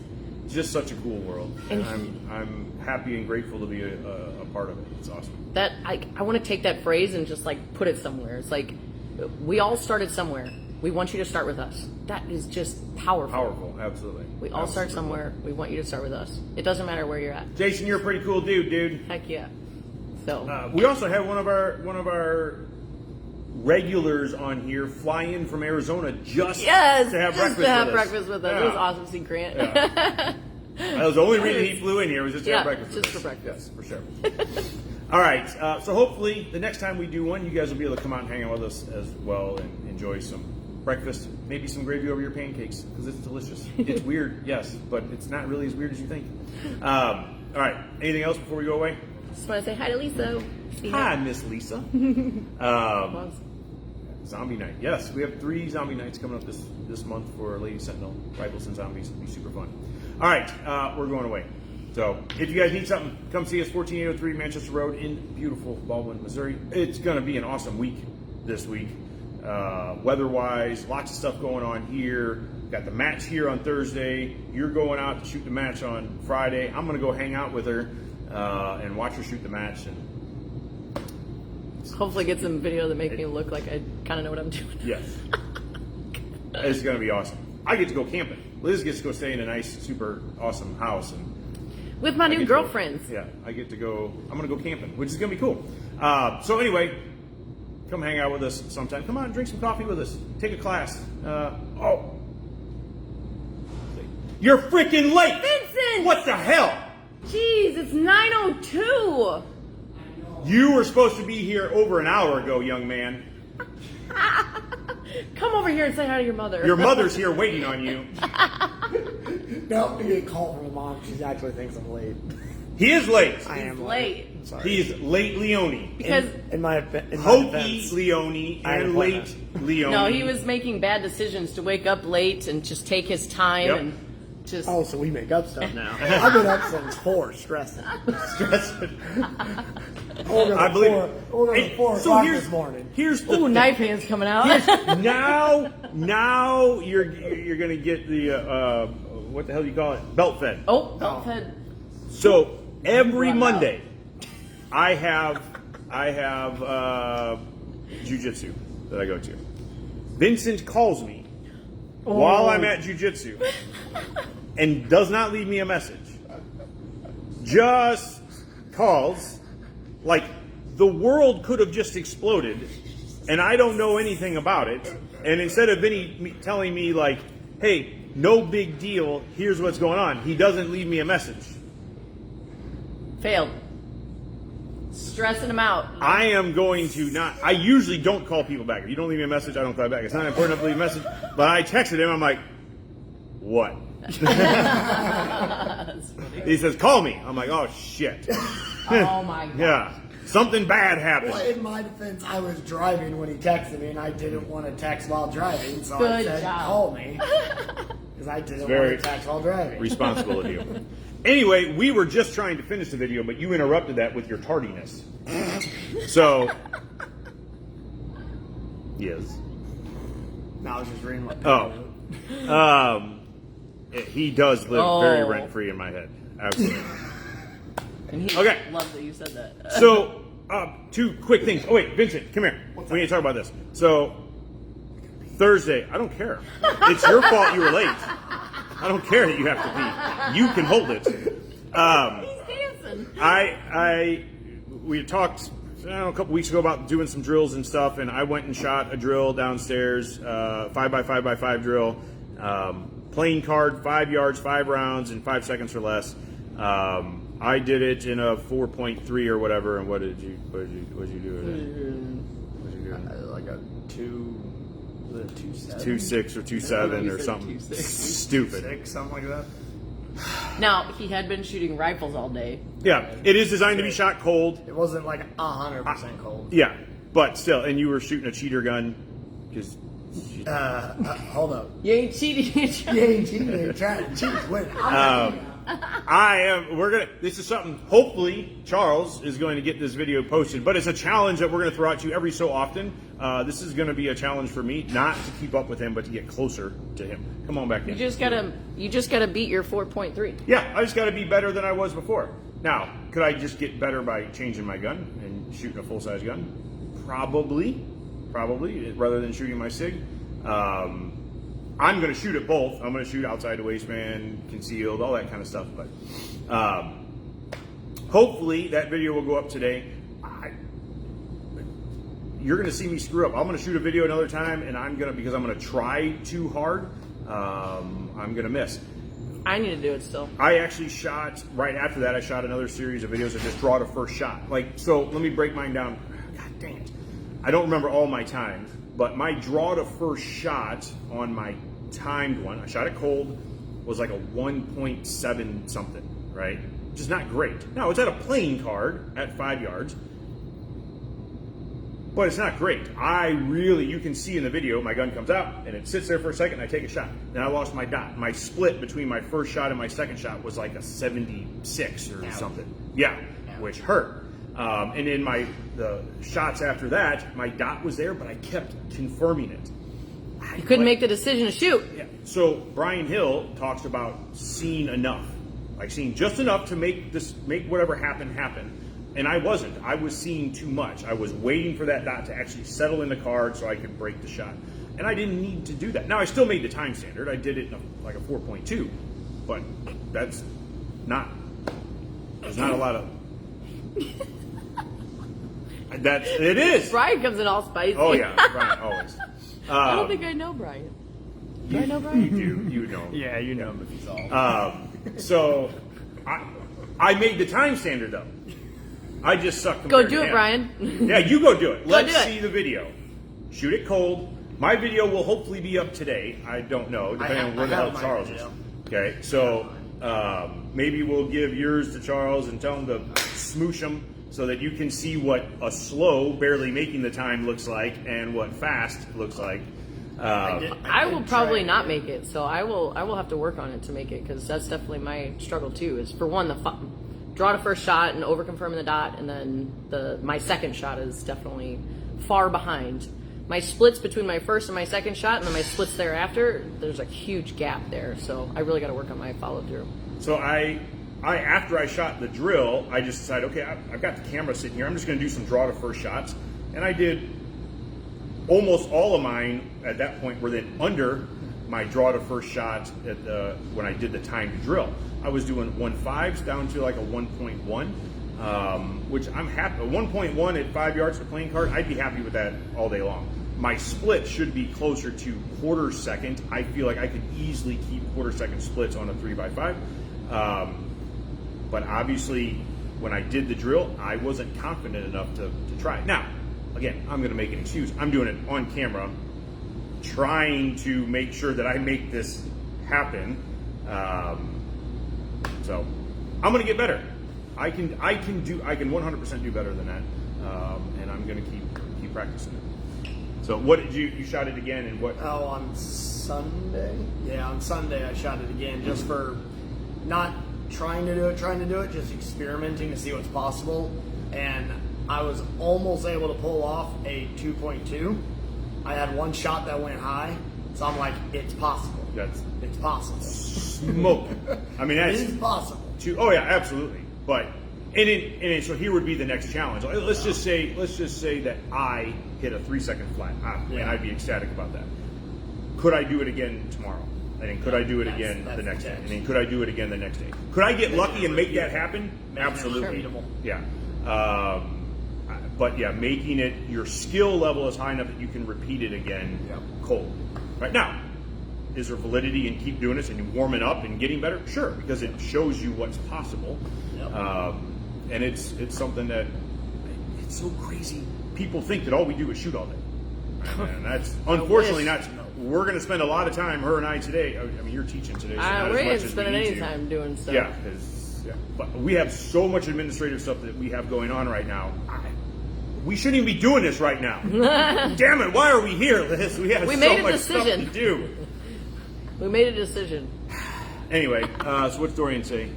just such a cool world, and I'm happy and grateful to be a part of it. It's awesome. That I want to take that phrase and just like put it somewhere. It's like we all started somewhere. We want you to start with us. That is just powerful. Powerful, absolutely. We all start somewhere. We want you to start with us. It doesn't matter where you're at. Jason, you're a pretty cool dude. Heck yeah. So we also have one of our regulars on here fly in from Arizona just to have breakfast with us. Yeah. It was awesome seeing Grant. Yeah. That was the only reason he flew in here was just to have breakfast with us. Just for breakfast. Yes, for sure. All right, so hopefully the next time we do one, you guys will be able to come out and hang out with us as well and enjoy some breakfast, maybe some gravy over your pancakes, because it's delicious. It's weird, yes, but it's not really as weird as you think. All right, anything else before we go away? Just want to say hi to Lisa. Hi, Miss Lisa. Zombie night. Yes, we have 3 zombie nights coming up this month for Lady Sentinel, Rifles and Zombies. It'll be super fun. All right, we're going away. So if you guys need something, come see us, 14803 Manchester Road in beautiful Baldwin, Missouri. It's going to be an awesome week this week. Weather-wise, lots of stuff going on here. Got the match here on Thursday. You're going out to shoot the match on Friday. I'm going to go hang out with her and watch her shoot the match. And hopefully get some video that make me look like I kind of know what I'm doing. Yes. It's going to be awesome. I get to go camping. Liz gets to go stay in a nice, super awesome house. And with my new girlfriends. I get to go. I'm going to go camping, which is going to be cool. So anyway, come hang out with us sometime. Come on, drink some coffee with us. Take a class. You're freaking late! Vincent! What the hell? Jeez, it's 9:02. You were supposed to be here over an hour ago, young man. Come over here and say hi to your mother. Your mother's here waiting on you. No, you get a call from mom. She actually thinks I'm late. He is late. I am late. Sorry. He's late Leone. Because in my Hokey defense, Leone and late Leone. no, he was making bad decisions to wake up late and just take his time and just. Oh, so we make up stuff now. I've been up since 4, stressing. I believe. Ordered 4 o'clock this morning. Here's the Ooh, knife hands coming out. now you're gonna get the what the hell do you call it? Belt fed. Oh, belt fed. So every Monday, I have jujitsu that I go to. Vincent calls me while I'm at jujitsu and does not leave me a message. Just calls like the world could have just exploded and I don't know anything about it. And instead of telling me like, hey, no big deal, here's what's going on, he doesn't leave me a message. Failed. Stressing him out. I am going to not. I usually don't call people back. If you don't leave me a message, I don't call back. It's not important enough to leave a message. But I texted him. I'm like, what? He says, call me. I'm like, oh, shit. Oh, my God. Yeah. Something bad happened. Well, in my defense, I was driving when he texted me, and I didn't want to text while driving, so I Good said, job. call me. Because I didn't want very to text while driving. Responsible of you. Anyway, we were just trying to finish the video, but you interrupted that with your tardiness. So, yes. No, I was just reading my He does live very rent-free in my head. Absolutely. And he loved that you said that. So, 2 quick things. Oh, wait, Vincent, come here. We need to talk about this. So, Thursday, I don't care. It's your fault you were late. I don't care that you have to pee. You can hold it. He's dancing. We talked a couple weeks ago about doing some drills and stuff, and I went and shot a drill downstairs, 5x5x5 drill, playing card, 5 yards, 5 rounds, in 5 seconds or less. I did it in a 4.3 or whatever. And what did you do with it? What did you do? like a 2.6 2.6 or 2.7 or something stupid. 6, something like that. Now, he had been shooting rifles all day. Yeah, it is designed to be shot cold. It wasn't like 100% cold. Yeah, but still, and you were shooting a cheater gun because. Hold up. You ain't cheating. You ain't cheating. You're trying to cheat. Wait. This is something, hopefully, Charles is going to get this video posted, but it's a challenge that we're going to throw out to you every so often. This is going to be a challenge for me, not to keep up with him, but to get closer to him. Come on back in. You just gotta beat your 4.3. Yeah, I just got to be better than I was before. Now, could I just get better by changing my gun and shooting a full-size gun? Probably, rather than shooting my SIG. I'm going to shoot at both. I'm going to shoot outside the waistband, concealed, all that kind of stuff. But hopefully that video will go up today. You're going to see me screw up. I'm going to shoot a video another time, and because I'm going to try too hard, I'm going to miss. I need to do it still. I actually shot, right after that, I shot another series of videos of just draw to first shot. So let me break mine down. God dang it. I don't remember all my times, but my draw to first shot on my timed one, I shot it cold, was like a 1.7 something, right? Which is not great. Now, it's at a playing card at 5 yards, but it's not great. You can see in the video, my gun comes out, and it sits there for a second, and I take a shot. Then I lost my dot. My split between my first shot and my second shot was like a 76 or something. Yeah, which hurt. And in the shots after that, my dot was there, but I kept confirming it. You couldn't make the decision to shoot. Yeah. So Brian Hill talks about seeing enough, like seeing just enough to make whatever happen. And I wasn't. I was seeing too much. I was waiting for that dot to actually settle in the card so I could break the shot. And I didn't need to do that. Now, I still made the time standard. I did it in like a 4.2, but there's not a lot of... It is. Brian comes in all spicy. Oh yeah, Brian always. I don't think I know Brian. Do I know Brian? You know him. Yeah, you know him if he's all. So I made the time standard though. I just suck. Go do it, him. Brian. Yeah, you go do it. Let's do it. see the video. Shoot it cold. My video will hopefully be up today. I don't know, depending on where the hell Charles is. Okay, so maybe we'll give yours to Charles and tell him to smoosh him so that you can see what a slow, barely making the time looks like and what fast looks like. I will probably not make it, so I will have to work on it to make it, because that's definitely my struggle too. Is for one, draw to first shot and over confirming the dot, and then my second shot is definitely far behind. My splits between my first and my second shot, and then my splits thereafter, there's a huge gap there. So I really got to work on my follow through. So after I shot the drill, I just decided, okay, I've got the camera sitting here. I'm just going to do some draw to first shots, and I did almost all of mine at that point were then under my draw to first shot when I did the timed drill. I was doing 1.5s down to like a 1.1, which I'm happy. A 1.1 at 5 yards for playing card, I'd be happy with that all day long. My split should be closer to quarter second. I feel like I could easily keep quarter second splits on a 3x5. But obviously, when I did the drill, I wasn't confident enough to try it. Now, again, I'm going to make an excuse. I'm doing it on camera, trying to make sure that I make this happen. So I'm going to get better. I can 100% do better than that, and I'm going to keep practicing it. So what did you shot it again, and what? Oh, on Sunday. Yeah, on Sunday I shot it again, just for not trying to do it, just experimenting to see what's possible. And I was almost able to pull off a 2.2. I had one shot that went high, so I'm like, it's possible. It's possible. Smoke. I mean, that's it is possible. Oh yeah, absolutely. But so here would be the next challenge. Let's just say that I hit a 3 second flat, and I'd be ecstatic about that. Could I do it again tomorrow? And then could I do it again the next day? And then could I do it again the next day? Could I get lucky and make that happen? Absolutely. Yeah. But yeah, making it, your skill level is high enough that you can repeat it again cold. Right now, is there validity in keep doing this and warming up and getting better? Sure, because it shows you what's possible. And it's something that, it's so crazy. People think that all we do is shoot all day. And that's unfortunately not. we're going to spend a lot of time, her and I today. I mean, you're teaching today, so not We as much ain't as spending we need any to. time doing stuff. Yeah, but we have so much administrative stuff that we have going on right now. We shouldn't even be doing this right now. Damn it! Why are we here, Liz? We have We so made a much decision. stuff to do. We made a decision. Anyway, so what's Dorian say?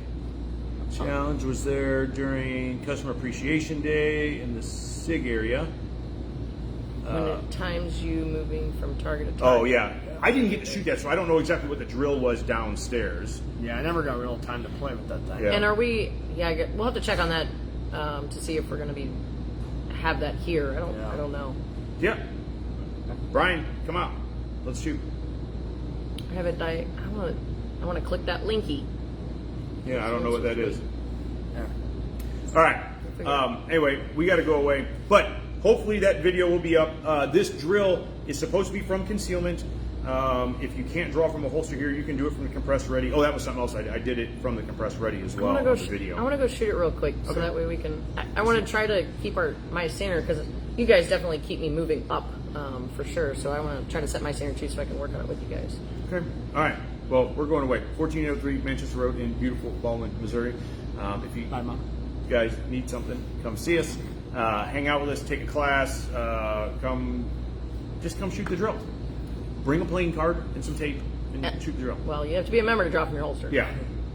Challenge was there during Customer Appreciation Day in the SIG area. When it times you moving from target to target. Oh yeah, I didn't get to shoot that, so I don't know exactly what the drill was downstairs. Yeah, I never got real time to play with that thing. Yeah. And are we? Yeah, we'll have to check on that to see if we're going to have that here. I don't know. Yeah, Brian, come out. Let's shoot. I have it. I want to click that linky. Yeah, I don't know what that is. Yeah. All right. Anyway, we got to go away, but hopefully that video will be up. This drill is supposed to be from concealment. If you can't draw from a holster here, you can do it from the compressed ready. Oh, that was something else. I did it from the compressed ready as well on the video. I want to go shoot it real quick, so that way we can. I want to try to keep my standard because you guys definitely keep me moving up for sure. So I want to try to set my standard too, so I can work on it with you guys. Okay. All right. Well, we're going away. 1403 Manchester Road in beautiful Baldwin, Missouri. If you Bye, Mom. guys need something, come see us. Hang out with us. Take a class. Come shoot the drill. Bring a playing card and some tape and shoot the drill. Well, you have to be a member to draw from your holster. Yeah.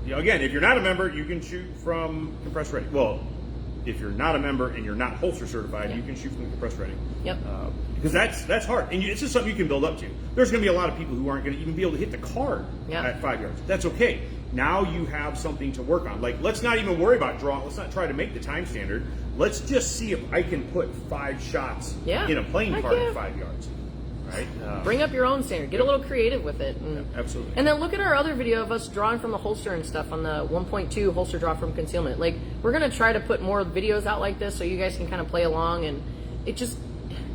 Again, if you're not a member, you can shoot from compressed ready. Well, if you're not a member and you're not holster certified, you can shoot from the compressed ready. Yep. Because that's hard, and it's just something you can build up to. There's going to be a lot of people who aren't going to even be able to hit the card at 5 yards. That's okay. Now you have something to work on. Like, let's not even worry about drawing. Let's not try to make the time standard. Let's just see if I can put 5 shots in a playing card at 5 yards. Right? Bring up your own standard. Get a little creative with it. Absolutely. And then look at our other video of us drawing from the holster and stuff on the 1.2 holster draw from concealment. Like, we're going to try to put more videos out like this so you guys can kind of play along. And it just,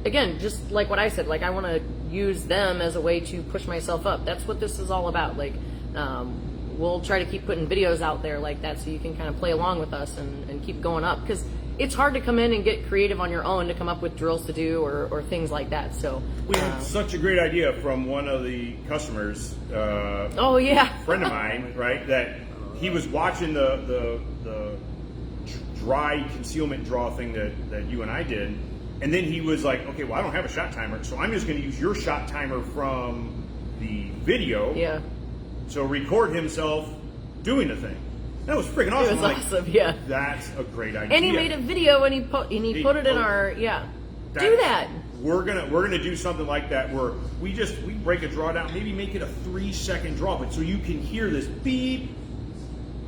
again, just like what I said, like I want to use them as a way to push myself up. That's what this is all about. Like, we'll try to keep putting videos out there like that so you can kind of play along with us and keep going up. Because it's hard to come in and get creative on your own to come up with drills to do or things like that. So we had such a great idea from one of the customers. Oh yeah, friend of mine, right? That he was watching the dry concealment draw thing that you and I did, and then he was like, okay, well I don't have a shot timer, so I'm just going to use your shot timer from the video. Yeah. So record himself doing the thing. That was freaking awesome. It was awesome, yeah. That's a great idea. And he made a video and he put it in our do that. We're gonna do something like that where we break a draw down, maybe make it a 3-second draw, but so you can hear this beep,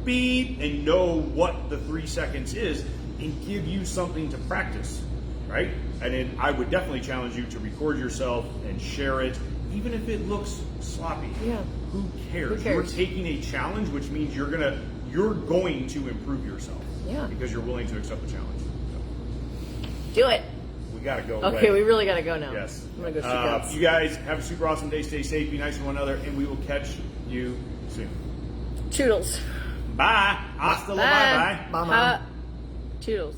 beep, and know what the 3 seconds is, and give you something to practice, right? And then I would definitely challenge you to record yourself and share it, even if it looks sloppy. Yeah. Who cares? Who cares? You're taking a challenge, which means you're going to improve yourself. Yeah. Because you're willing to accept the challenge. Do it. We got to go. Okay, away. we really got to go now. Yes. I'm going to go shoot guns. You guys have a super awesome day. Stay safe. Be nice to one another. And we will catch you soon. Toodles. Bye. Hasta la bye-bye. Bye, Mom. Toodles.